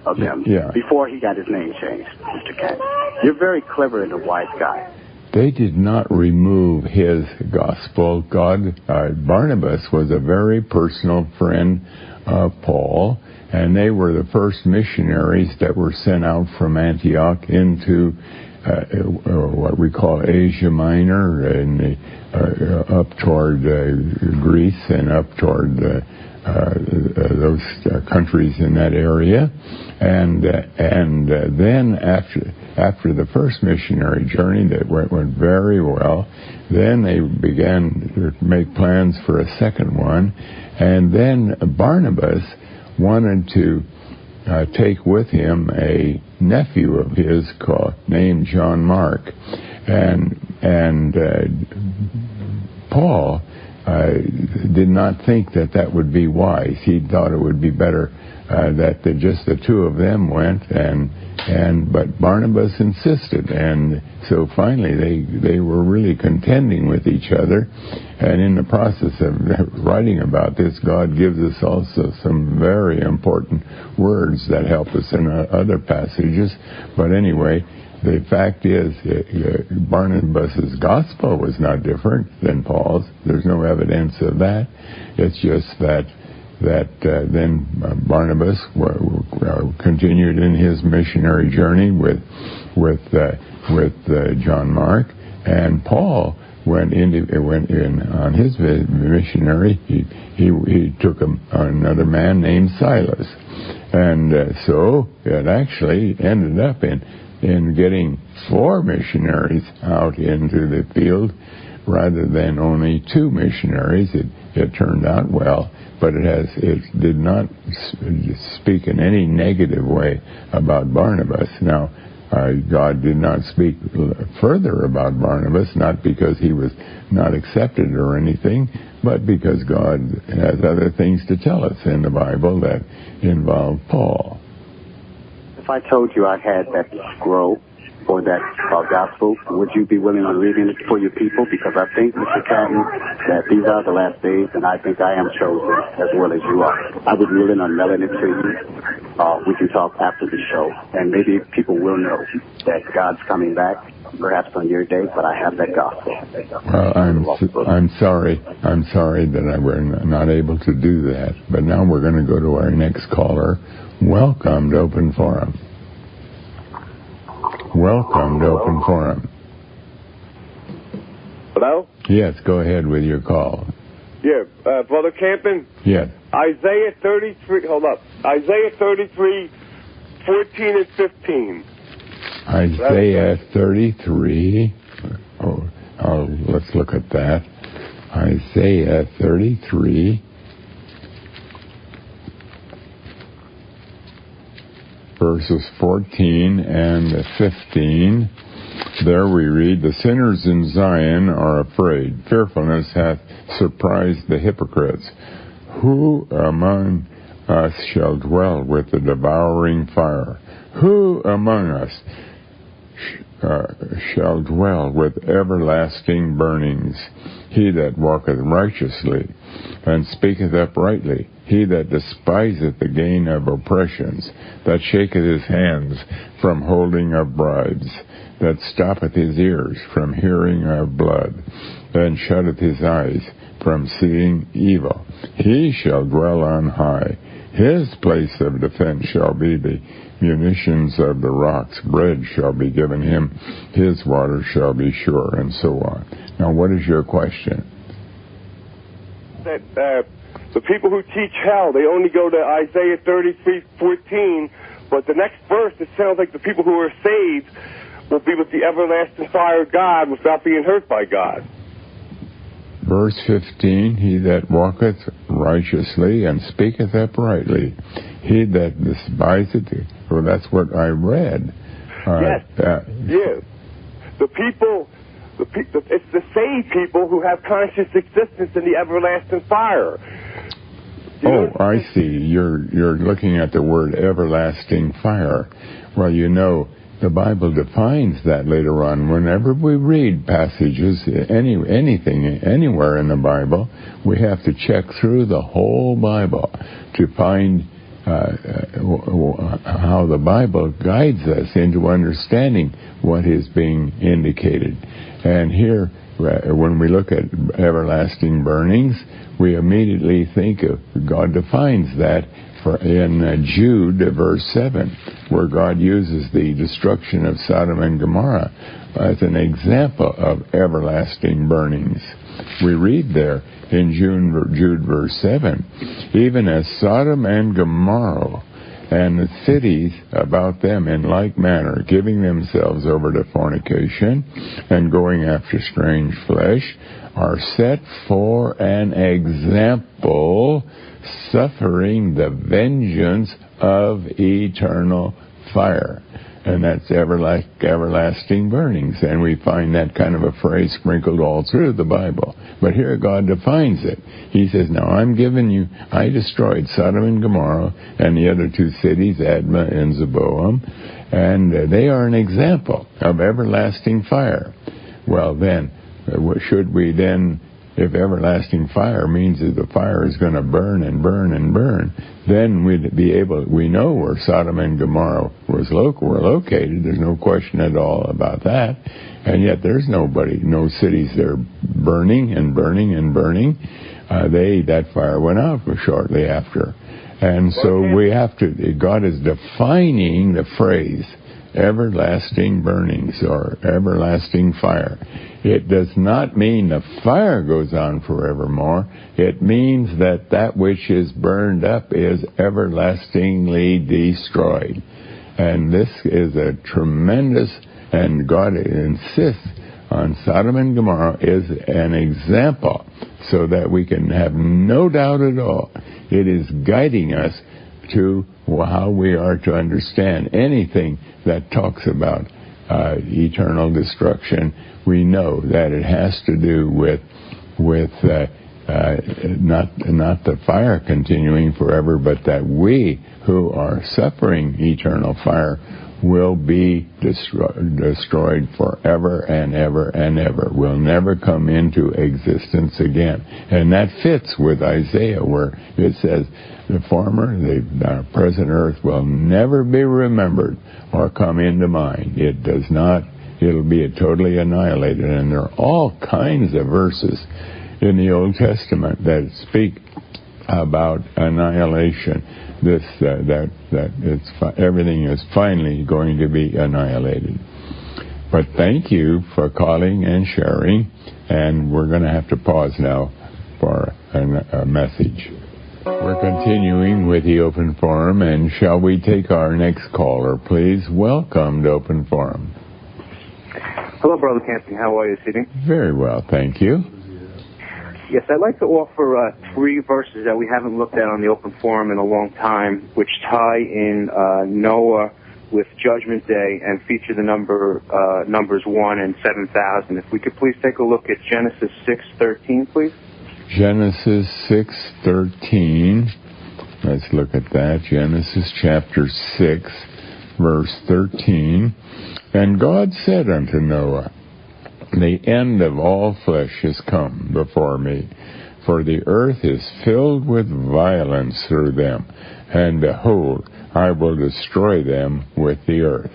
of them before he got his name changed, Mr. Ken. You're very clever and a wise guy. They did not remove his gospel. Barnabas was a very personal friend of Paul, and they were the first missionaries that were sent out from Antioch into what we call Asia Minor, and up toward Greece and up toward those countries in that area. And then after the first missionary journey that went very well, then they began to make plans for a second one, and then Barnabas wanted to take with him a nephew of his named John Mark, and Paul did not think that would be wise. He thought it would be better that just the two of them went, but Barnabas insisted, and so finally they were really contending with each other. And in the process of writing about this, God gives us also some very important words that help us in other passages. But anyway, the fact is, Barnabas' gospel was not different than Paul's. There's no evidence of that. It's just that then Barnabas continued in his missionary journey with John Mark, and Paul went in on his missionary. He took another man named Silas, and so it actually ended up in getting 4 missionaries out into the field rather than only 2 missionaries. It turned out well, but it did not speak in any negative way about Barnabas. Now, God did not speak further about Barnabas, not because he was not accepted or anything, but because God has other things to tell us in the Bible that involve Paul. If I told you I had that scroll for that gospel, would you be willing to read it for your people? Because I think, Mr. Catton, that these are the last days, and I think I am chosen as well as you are. I would be willing on mailing it to you. We can talk after the show, and maybe people will know that God's coming back, perhaps on your day, but I have that gospel. Well, I'm sorry that we're not able to do that. But now we're going to go to our next caller. Welcome to Open Forum. Welcome to Open Forum. Hello? Yes, go ahead with your call. Yeah, Brother Campen? Yes. Isaiah 33, hold up. Isaiah 33, 14 and 15. Isaiah 33. Let's look at that. Isaiah 33. Verses 14 and 15. There we read, the sinners in Zion are afraid. Fearfulness hath surprised the hypocrites. Who among us shall dwell with the devouring fire? Who among us shall dwell with everlasting burnings? He that walketh righteously and speaketh uprightly, he that despiseth the gain of oppressions, that shaketh his hands from holding of bribes, that stoppeth his ears from hearing of blood, and shutteth his eyes from seeing evil. He shall dwell on high. His place of defense shall be the munitions of the rocks. Bread shall be given him. His water shall be sure, and so on. Now, what is your question? That the people who teach hell, they only go to Isaiah 33:14, but the next verse, it sounds like the people who are saved will be with the everlasting fire of God without being hurt by God. Verse 15, he that walketh righteously and speaketh uprightly, he that despiseth, well, that's what I read. Yes. Yes. The people, it's the saved people who have conscious existence in the everlasting fire. I see. You're looking at the word everlasting fire. Well, you know, the Bible defines that later on. Whenever we read passages, anything, anywhere in the Bible, we have to check through the whole Bible to find how the Bible guides us into understanding what is being indicated. And here, when we look at everlasting burnings, we immediately think of God defines that in Jude, verse 7, where God uses the destruction of Sodom and Gomorrah as an example of everlasting burnings. We read there in Jude, verse 7, even as Sodom and Gomorrah and the cities about them in like manner, giving themselves over to fornication and going after strange flesh, are set for an example, suffering the vengeance of eternal fire. And that's everlasting burnings. And we find that kind of a phrase sprinkled all through the Bible. But here God defines it. He says, now I destroyed Sodom and Gomorrah and the other two cities, Admah and Zeboam, and they are an example of everlasting fire. Well then, should we then, if everlasting fire means that the fire is going to burn and burn and burn, then we know where Sodom and Gomorrah were located. There's no question at all about that. And yet there's no cities there burning and burning and burning. That fire went out shortly after. And so God is defining the phrase everlasting burnings or everlasting fire. It does not mean the fire goes on forevermore. It means that which is burned up is everlastingly destroyed. And this is a tremendous, and God insists on Sodom and Gomorrah is an example so that we can have no doubt at all. It is guiding us to how we are to understand anything that talks about eternal destruction. We know that it has to do with not the fire continuing forever, but that we who are suffering eternal fire will be destroyed forever and ever and ever, will never come into existence again. And that fits with Isaiah, where it says the present earth will never be remembered or come into mind. It does not. It'll be totally annihilated. And there are all kinds of verses in the Old Testament that speak about annihilation. Everything is finally going to be annihilated. But thank you for calling and sharing, and we're going to have to pause now for a message. We're continuing with the Open Forum, and shall we take our next caller, please? Welcome to Open Forum. Hello, Brother Camping. How are you this evening? Very well, thank you. Yes, I'd like to offer 3 verses that we haven't looked at on the Open Forum in a long time, which tie in Noah with Judgment Day and feature the numbers 1 and 7,000. If we could please take a look at Genesis 6:13, please. Genesis 6:13. Let's look at that. Genesis chapter 6, verse 13. And God said unto Noah, the end of all flesh is come before me, for the earth is filled with violence through them, and behold, I will destroy them with the earth.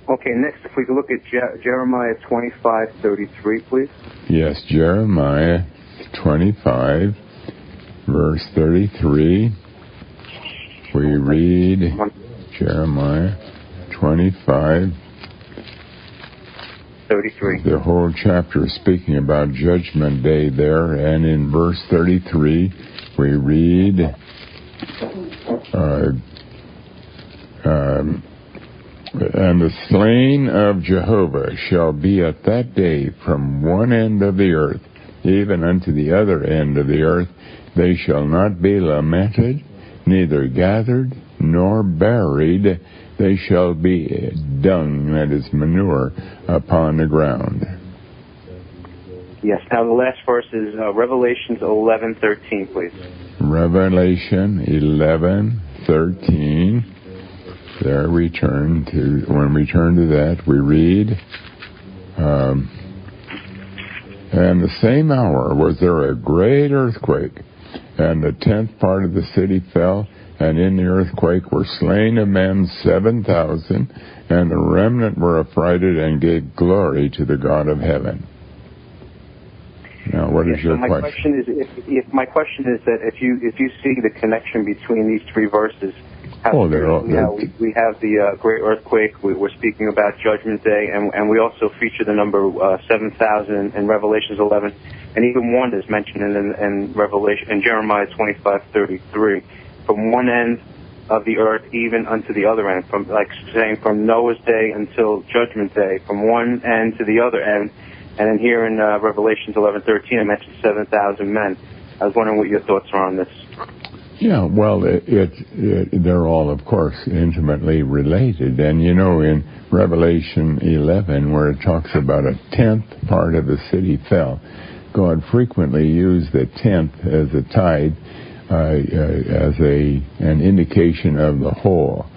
Okay, next, if we could look at Jeremiah 25:33, please. Yes, Jeremiah 25, verse 33. We read Jeremiah 25. 33. The whole chapter is speaking about Judgment Day there, and in verse 33 we read, and the slain of Jehovah shall be at that day from one end of the earth, even unto the other end of the earth. They shall not be lamented, neither gathered nor buried. They shall be dung, that is manure, upon the ground. Yes. Now the last verse is Revelations 11:13, please. Revelation 11:13. There we turn to. When we turn to that, we read, and the same hour was there a great earthquake, and the 10th part of the city fell. And in the earthquake were slain of men 7,000, and the remnant were affrighted and gave glory to the God of heaven. Now, what is your question? My question is that if you see the connection between these 3 verses, we have the great earthquake. We're speaking about Judgment Day, and we also feature the number 7,000 in Revelations 11, and even 1 is mentioned in Jeremiah 25:33. From one end of the earth even unto the other end, from Noah's day until Judgment Day, from one end to the other end. And then here in Revelations 11:13, I mentioned 7,000 men. I was wondering what your thoughts are on this. Yeah, well, they're all, of course, intimately related. And, in Revelation 11, where it talks about a 10th part of the city fell, God frequently used the 10th as a tithe, as an indication of the whole,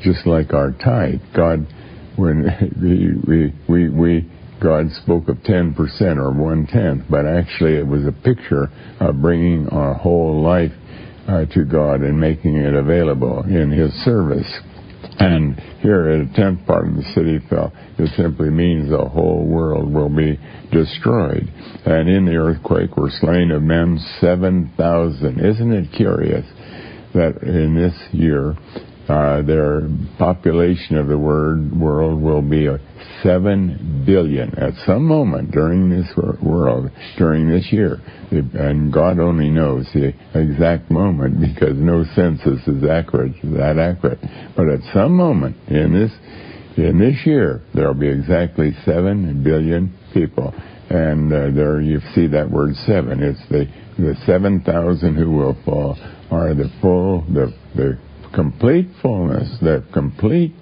just like our tithe. God, when God spoke of 10% or 1/10, but actually it was a picture of bringing our whole life to God and making it available in His service. And here at a 10th part of the city fell, it simply means the whole world will be destroyed. And in the earthquake were slain of men 7,000. Isn't it curious that in this year, their population of the world will be 7 billion at some moment during this year. And God only knows the exact moment, because no census is that accurate. But at some moment in this year, there will be exactly 7 billion people. And there you see that word 7. It's the 7,000 who will fall are the complete fullness, the complete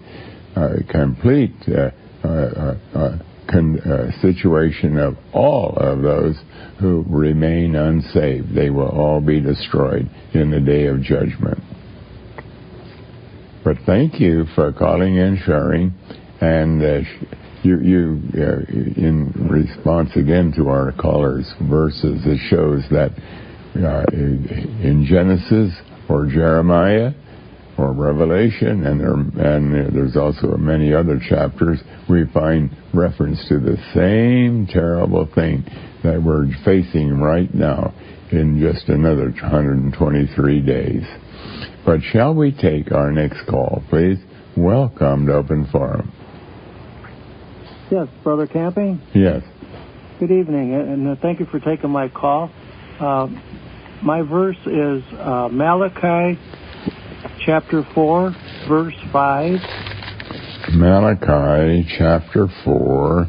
situation of all of those who remain unsaved. They will all be destroyed in the day of judgment. But thank you for calling and sharing, and you in response again to our callers' verses, it shows that in Genesis or Jeremiah or Revelation, and there's also many other chapters, we find reference to the same terrible thing that we're facing right now in just another 123 days. But shall we take our next call, please? Welcome to Open Forum. Yes, Brother Camping? Yes. Good evening, and thank you for taking my call. My verse is Malachi chapter 4, verse 5. Malachi chapter 4.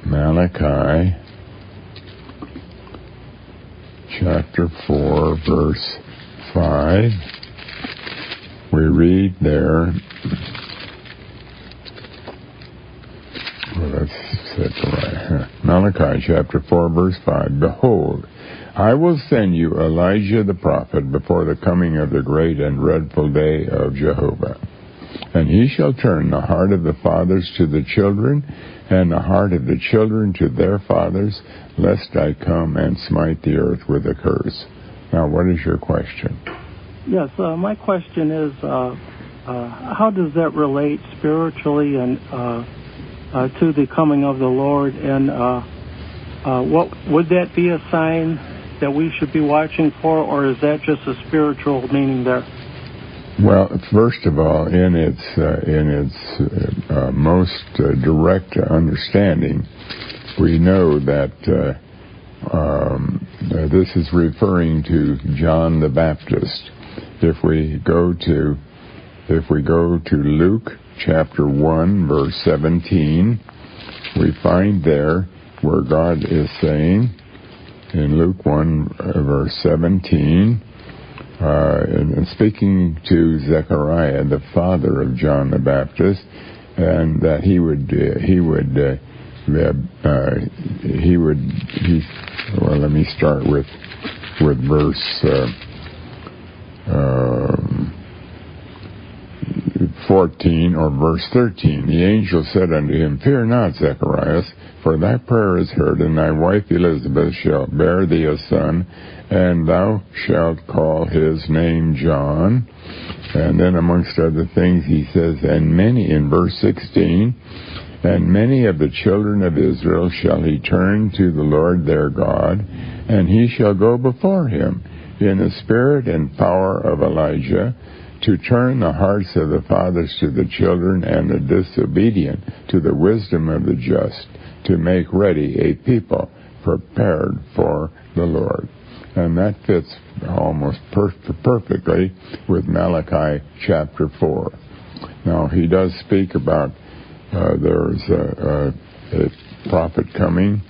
Malachi chapter 4, verse 5. We read there, Malachi chapter 4, verse 5. Behold, I will send you Elijah the prophet before the coming of the great and dreadful day of Jehovah. And he shall turn the heart of the fathers to the children, and the heart of the children to their fathers, lest I come and smite the earth with a curse. Now, what is your question? Yes, my question is, how does that relate spiritually and to the coming of the Lord? And what would that be a sign that we should be watching for, or is that just a spiritual meaning there? Well, first of all, in its most direct understanding, we know that this is referring to John the Baptist. If we go to Luke chapter 1, verse 17, we find there where God is saying in Luke 1, verse 17. And speaking to Zechariah, the father of John the Baptist, and that well, let me start with verse 14 or verse 13. The angel said unto him, Fear not, Zacharias, for thy prayer is heard, and thy wife Elizabeth shall bear thee a son, and thou shalt call his name John. And then amongst other things he says, and many, in verse 16, and many of the children of Israel shall he turn to the Lord their God, and he shall go before him in the spirit and power of Elijah, to turn the hearts of the fathers to the children, and the disobedient to the wisdom of the just, to make ready a people prepared for the Lord. And that fits almost perfectly with Malachi chapter 4. Now, he does speak about there's a prophet coming,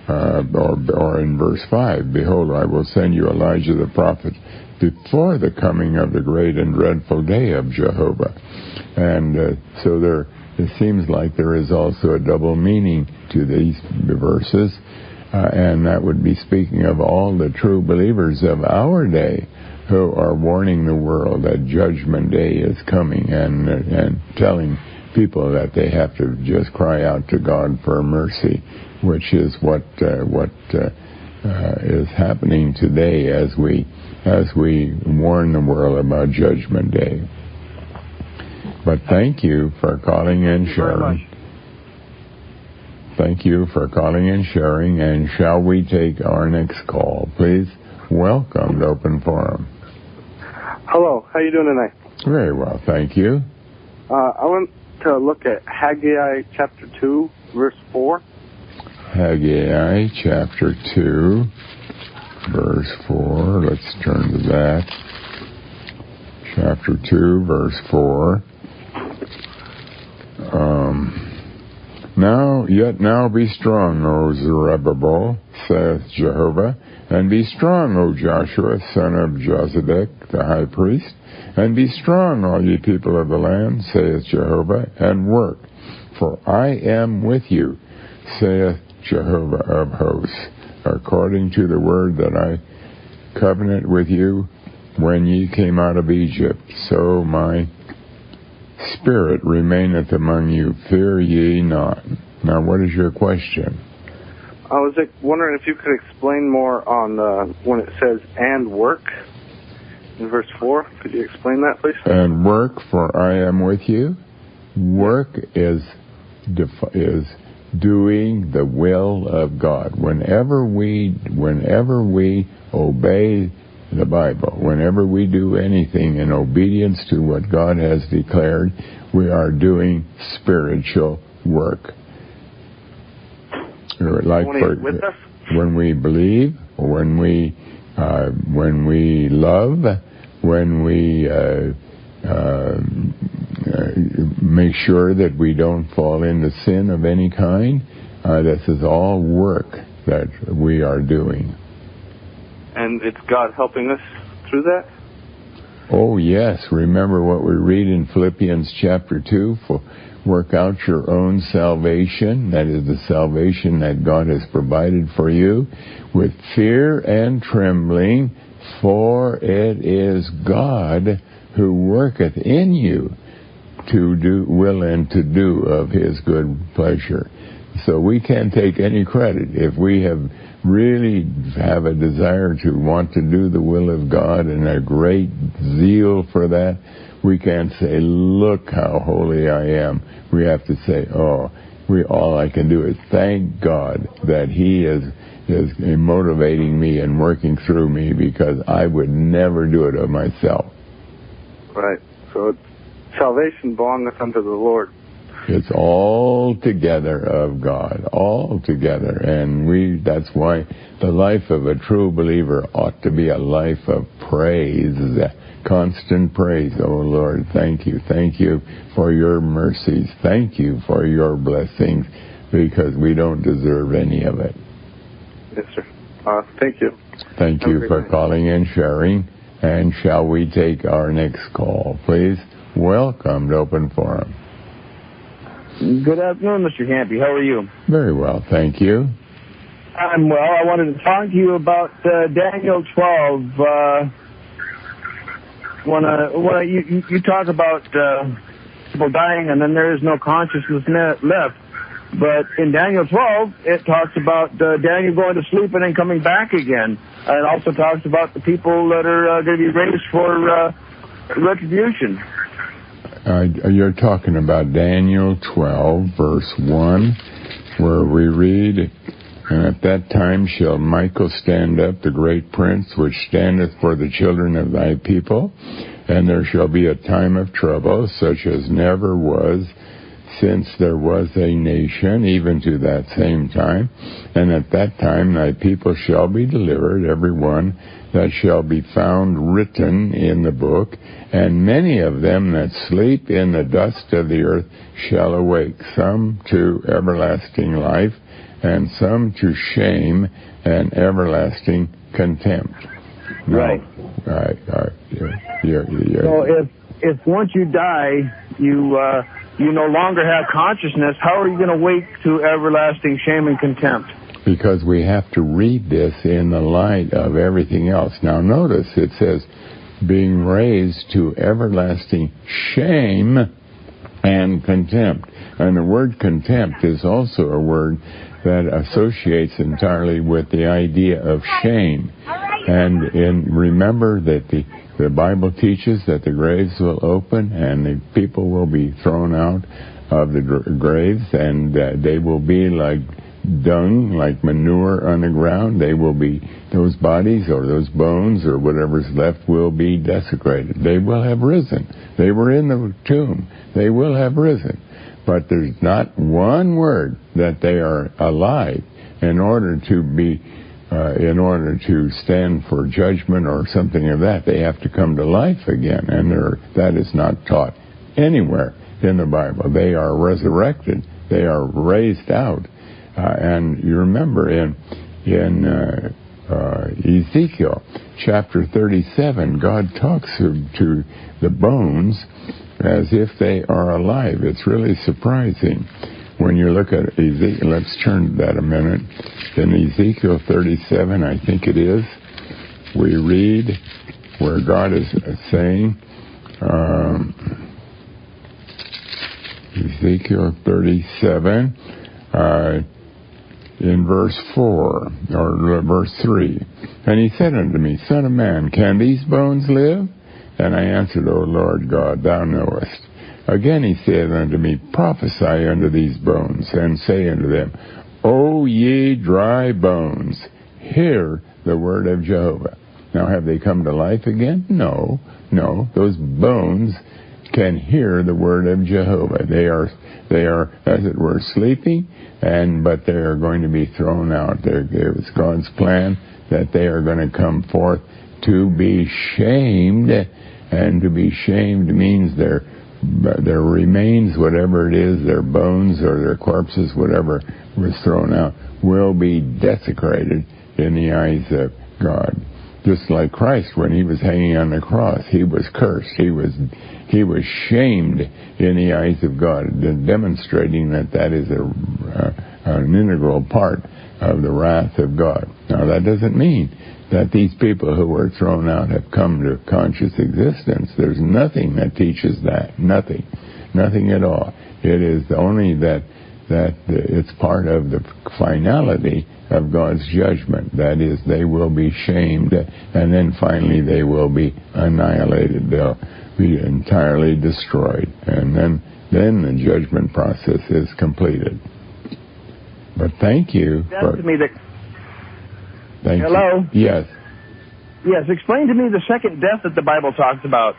or in verse 5, Behold, I will send you Elijah the prophet before the coming of the great and dreadful day of Jehovah. And so it seems like there is also a double meaning to these verses, and that would be speaking of all the true believers of our day who are warning the world that Judgment Day is coming, and telling people that they have to just cry out to God for mercy, which is what is happening today as we warn the world about Judgment Day. But thank you for calling and sharing. Thank you for calling and sharing. And shall we take our next call, please? Welcome to Open Forum. Hello, how you doing tonight? Very well, thank you. I want to look at Haggai chapter 2, verse 4. Haggai chapter 2, verse 4. Let's turn to that. Chapter 2, verse 4. Now be strong, O Zerubbabel, saith Jehovah, and be strong, O Joshua, son of Josedek, the high priest, and be strong, all ye people of the land, saith Jehovah, and work, for I am with you, saith Jehovah of hosts, according to the word that I covenant with you when ye came out of Egypt. So my Spirit remaineth among you, fear ye not. Now, what is your question? I was wondering if you could explain more on when it says, and work, in verse 4. Could you explain that, please? And work, for I am with you. Work is doing the will of God. Whenever we obey the Bible, whenever we do anything in obedience to what God has declared, we are doing spiritual work. Like when we believe, when we love, when we make sure that we don't fall into sin of any kind, this is all work that we are doing. And it's God helping us through that? Oh, yes. Remember what we read in Philippians chapter 2, work out your own salvation, that is the salvation that God has provided for you, with fear and trembling, for it is God who worketh in you to do will and to do of his good pleasure. So we can't take any credit. If we really have a desire to want to do the will of God and a great zeal for that, we can't say, look how holy I am. We have to say, all I can do is thank God that he is motivating me and working through me, because I would never do it of myself. Right. So salvation belongeth unto the Lord. It's all together of God, all together. And that's why the life of a true believer ought to be a life of praise, constant praise. Oh, Lord, thank you. Thank you for your mercies. Thank you for your blessings, because we don't deserve any of it. Yes, sir. Thank you. Thank you for calling and sharing. And shall we take our next call, please? Welcome to Open Forum. Good afternoon, Mr. Campy. How are you? Very well, thank you. I'm well. I wanted to talk to you about Daniel 12. You talk about people dying and then there is no consciousness left. But in Daniel 12, it talks about Daniel going to sleep and then coming back again. And it also talks about the people that are going to be raised for retribution. You're talking about Daniel 12, verse 1, where we read, and at that time shall Michael stand up, the great prince, which standeth for the children of thy people, and there shall be a time of trouble, such as never was since there was a nation, even to that same time. And at that time thy people shall be delivered, every one that shall be found written in the book, and many of them that sleep in the dust of the earth shall awake, some to everlasting life, and some to shame and everlasting contempt. Right. Right. So if once you die, you no longer have consciousness, how are you going to wake to everlasting shame and contempt? Because we have to read this in the light of everything else. Now notice it says, being raised to everlasting shame and contempt. And the word contempt is also a word that associates entirely with the idea of shame. And remember that the Bible teaches that the graves will open and the people will be thrown out of the graves, and they will be like dung, like manure on the ground. They will be, those bodies or those bones or whatever's left will be desecrated. They will have risen. They were in the tomb. They will have risen. But there's not one word that they are alive in order to stand for judgment or something of that. They have to come to life again, and that is not taught anywhere in the Bible. They are resurrected They are raised out. And you remember in Ezekiel chapter 37, God talks to the bones as if they are alive. It's really surprising when you look at Ezekiel. Let's turn to that a minute. In Ezekiel 37, I think it is, we read where God is saying, Ezekiel 37, in verse 4, or verse 3, and he said unto me, Son of man, can these bones live? And I answered, O Lord God, thou knowest. Again he said unto me, Prophesy unto these bones, and say unto them, O ye dry bones, hear the word of Jehovah. Now, have they come to life again? No. Those bones can hear the word of Jehovah. They are, as it were, sleeping, but they are going to be thrown out. It was God's plan that they are going to come forth to be shamed, and to be shamed means their remains, whatever it is, their bones or their corpses, whatever was thrown out, will be desecrated in the eyes of God. Just like Christ, when he was hanging on the cross, he was cursed. He was shamed in the eyes of God, demonstrating that is an integral part of the wrath of God. Now, that doesn't mean that these people who were thrown out have come to conscious existence. There's nothing that teaches that. Nothing at all. It is only that it's part of the finality of God's judgment. That is, they will be shamed, and then finally they will be annihilated. They'll be entirely destroyed, and then the judgment process is completed. But thank you. Hello? You. Yes. Yes, explain to me the second death that the Bible talks about.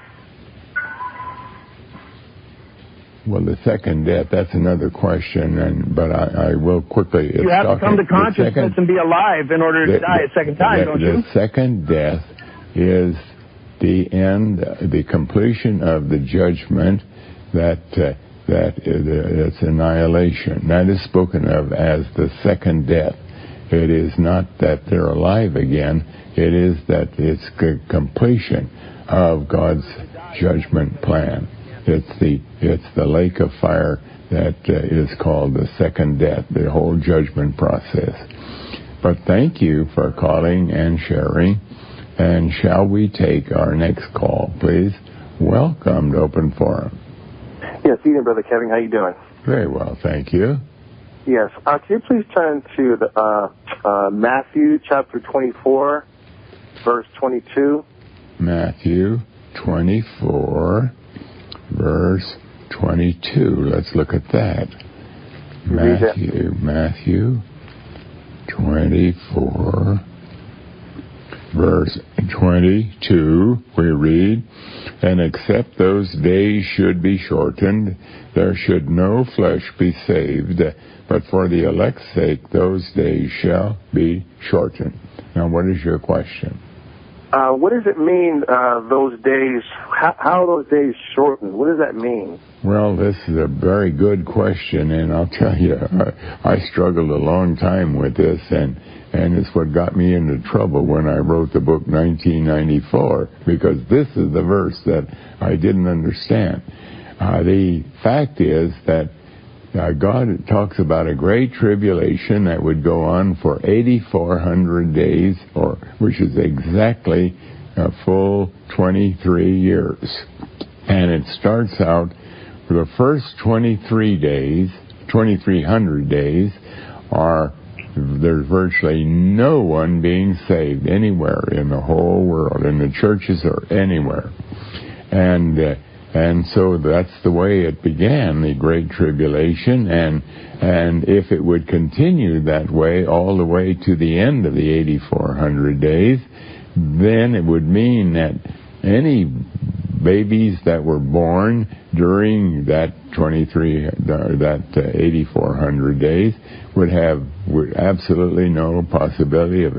Well, the second death, that's another question, but I will quickly... You have to come to consciousness and be alive in order to die a second time, don't you? The second death is the end, the completion of the judgment that it's annihilation. That is spoken of as the second death. It is not that they're alive again. It is that it's completion of God's judgment plan. It's the lake of fire that is called the second death, the whole judgment process. But thank you for calling and sharing. And shall we take our next call, please? Welcome to Open Forum. Yes, evening, Brother Kevin. How you doing? Very well, thank you. Yes. Can you please turn to the Matthew chapter 24, verse 22? Matthew 24, verse 22. Let's look at that. Matthew 24, verse 22, we read, And except those days should be shortened, there should no flesh be saved, but for the elect's sake those days shall be shortened. Now, what is your question? What does it mean, those days? How are those days shortened? What does that mean? Well, this is a very good question, and I'll tell you, I struggled a long time with this, and it's what got me into trouble when I wrote the book 1994, because this is the verse that I didn't understand. The fact is that God talks about a great tribulation that would go on for 8,400 days, which is exactly a full 23 years. And it starts out, the first 2,300 days there's virtually no one being saved anywhere in the whole world, in the churches or anywhere. And so that's the way it began, the Great Tribulation, and if it would continue that way all the way to the end of the 8,400 days, then it would mean that any babies that were born during that 8,400 days would have absolutely no possibility of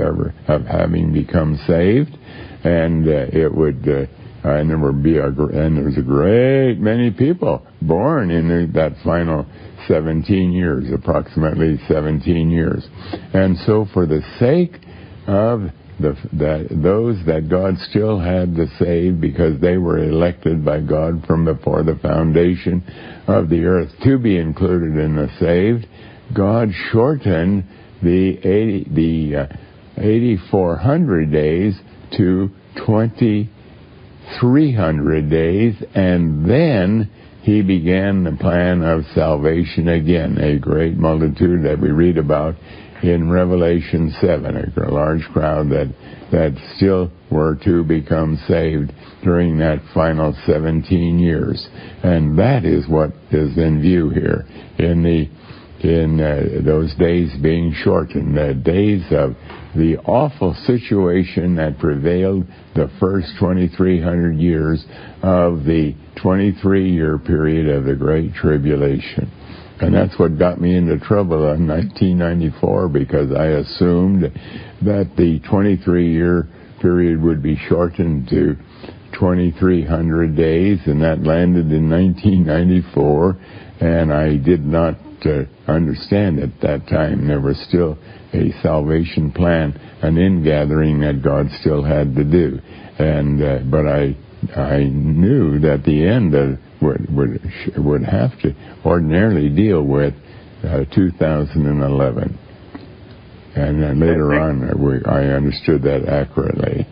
having become saved, and it would and there was a great many people born in that final 17 years, approximately 17 years. And so for the sake of those that God still had to save, because they were elected by God from before the foundation of the earth to be included in the saved, God shortened the 8,400 days to 2,300 days, and then he began the plan of salvation again, a great multitude that we read about in Revelation 7, a large crowd that still were to become saved during that final 17 years. And that is what is in view here in those days being shortened, the days of the awful situation that prevailed the first 2,300 years of the 23-year period of the Great Tribulation. And that's what got me into trouble in 1994, because I assumed that the 23-year period would be shortened to 2,300 days, and that landed in 1994, and I did not understand at that time there was still a salvation plan, an ingathering that God still had to do. And but I knew that the end would have to ordinarily deal with 2011. And then later on, I understood that accurately.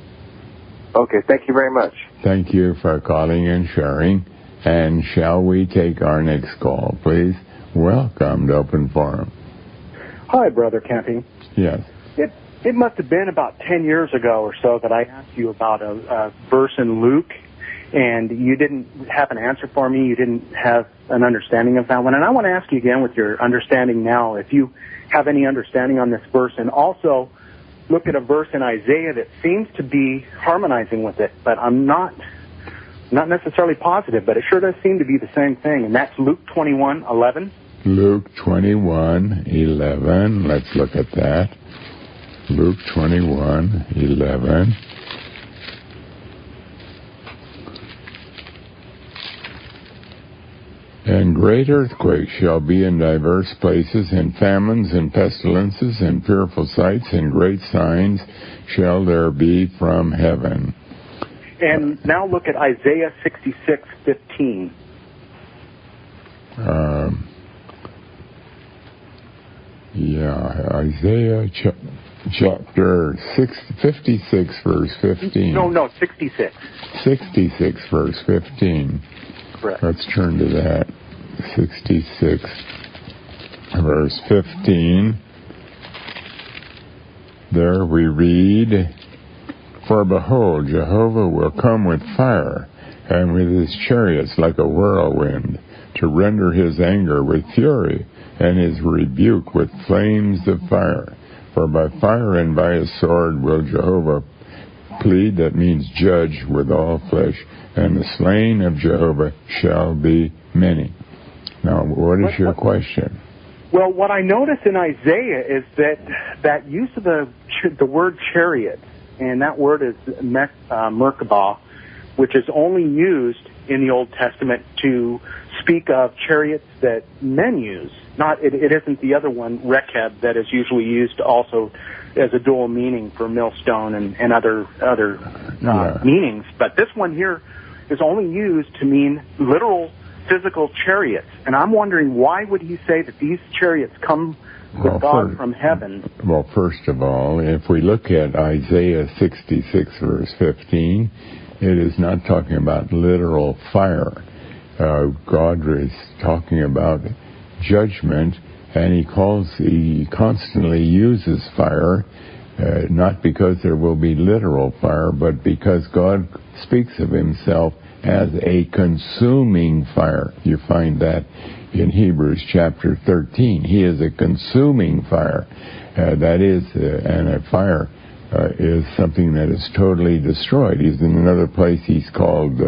Okay, thank you very much. Thank you for calling and sharing. And shall we take our next call, please? Welcome to Open Forum. Hi, Brother Camping. Yes. It must have been about 10 years ago or so that I asked you about a verse in Luke, and you didn't have an answer for me. You didn't have an understanding of that one. And I want to ask you again with your understanding now, if you have any understanding on this verse, and also look at a verse in Isaiah that seems to be harmonizing with it, but I'm not necessarily positive, but it sure does seem to be the same thing, and that's Luke 21:11. Luke 21:11. Let's look at that. Luke 21:11. And great earthquakes shall be in diverse places, and famines and pestilences and fearful sights, and great signs shall there be from heaven. And now look at Isaiah 66:15. Isaiah chapter 56, verse 15. No, 66. 66, verse 15. Correct. Let's turn to that. 66, verse 15. There we read, "For behold, Jehovah will come with fire, and with his chariots like a whirlwind, to render his anger with fury, and his rebuke with flames of fire. For by fire and by a sword will Jehovah plead," that means judge, "with all flesh, and the slain of Jehovah shall be many." Now, what is your question? Well, what I notice in Isaiah is that use of the word chariot, and that word is Merkabah, which is only used in the Old Testament to speak of chariots that men use. It isn't the other one, Rekeb, that is usually used also as a dual meaning for millstone and other meanings. But this one here is only used to mean literal physical chariots. And I'm wondering, why would he say that these chariots come with God from heaven? Well, first of all, if we look at Isaiah 66, verse 15, it is not talking about literal fire. God is talking about judgment, and he constantly uses fire, not because there will be literal fire, but because God speaks of himself as a consuming fire. You find that in Hebrews chapter 13. He is a consuming fire. That is, and a fire is something that is totally destroyed. He's in another place. He is called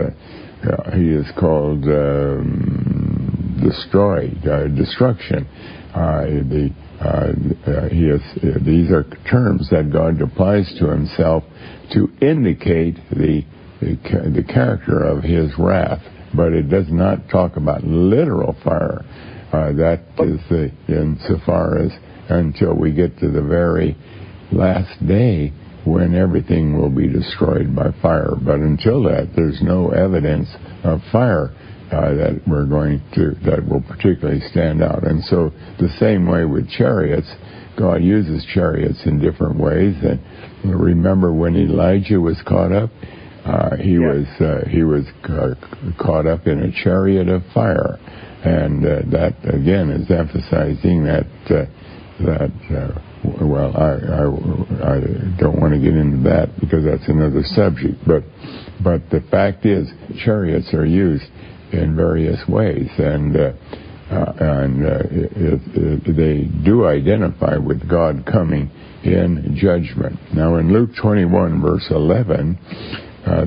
destruction. These are terms that God applies to himself to indicate the the character of his wrath, but it does not talk about literal fire. That is insofar as until we get to the very last day when everything will be destroyed by fire. But until that, there's no evidence of fire that will particularly stand out. And so the same way with chariots, God uses chariots in different ways. And remember when Elijah was caught up, he was caught up in a chariot of fire, and that again is emphasizing that. Well, I don't want to get into that because that's another subject. But the fact is, chariots are used in various ways, and they do identify with God coming in judgment. Now, in Luke 21, verse 11,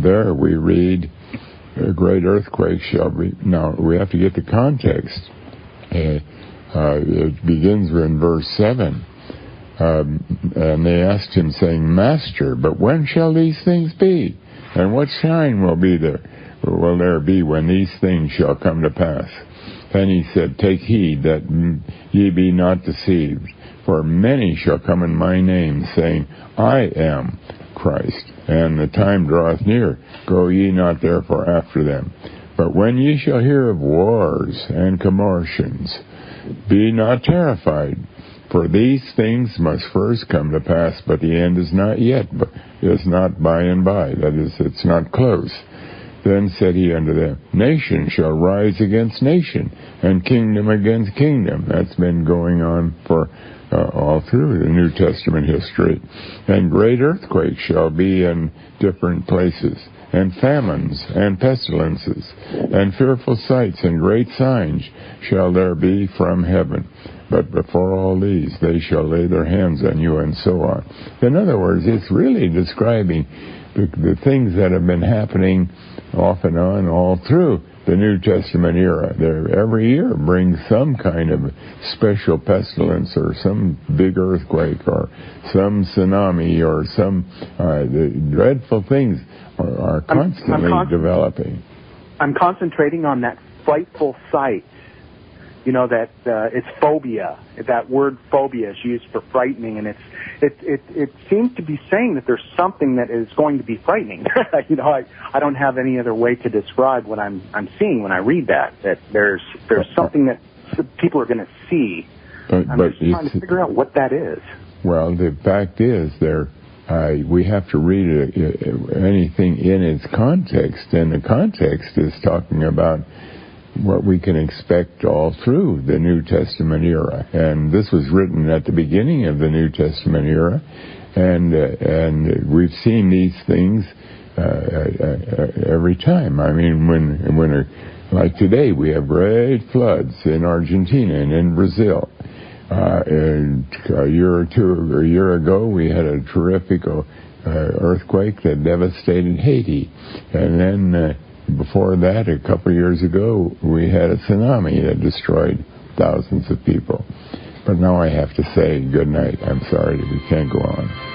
there we read, "A great earthquake shall be." Now, we have to get the context. It begins in verse 7. And they asked him, saying, "Master, but when shall these things be? And what sign will there be when these things shall come to pass?" And he said, "Take heed that ye be not deceived. For many shall come in my name, saying, I am Christ. And the time draweth near. Go ye not therefore after them. But when ye shall hear of wars and commotions, be not terrified. For these things must first come to pass, but the end is not yet, but is not by and by. That is, it's not close. Then said he unto them, Nation shall rise against nation, and kingdom against kingdom. That's been going on for all through the New Testament history. And great earthquakes shall be in different places, and famines, and pestilences, and fearful sights, and great signs shall there be from heaven. But before all these, they shall lay their hands on you, and so on. In other words, it's really describing the things that have been happening off and on all through the New Testament era. Every year brings some kind of special pestilence or some big earthquake or some tsunami or some the dreadful things are constantly developing. I'm concentrating on that frightful sight. You know, that it's phobia. That word phobia is used for frightening, and it seems to be saying that there's something that is going to be frightening. You know, I don't have any other way to describe what I'm seeing when I read that there's something that people are going to see. I'm just trying to figure out what that is. Well, the fact is we have to read anything in its context, and the context is talking about what we can expect all through the New Testament era. And this was written at the beginning of the New Testament era, and we've seen these things every time. I mean, when like today, we have great floods in Argentina and in Brazil. And a year ago, we had a terrific earthquake that devastated Haiti, and then before that, a couple of years ago, we had a tsunami that destroyed thousands of people. But now I have to say good night. I'm sorry, we can't go on.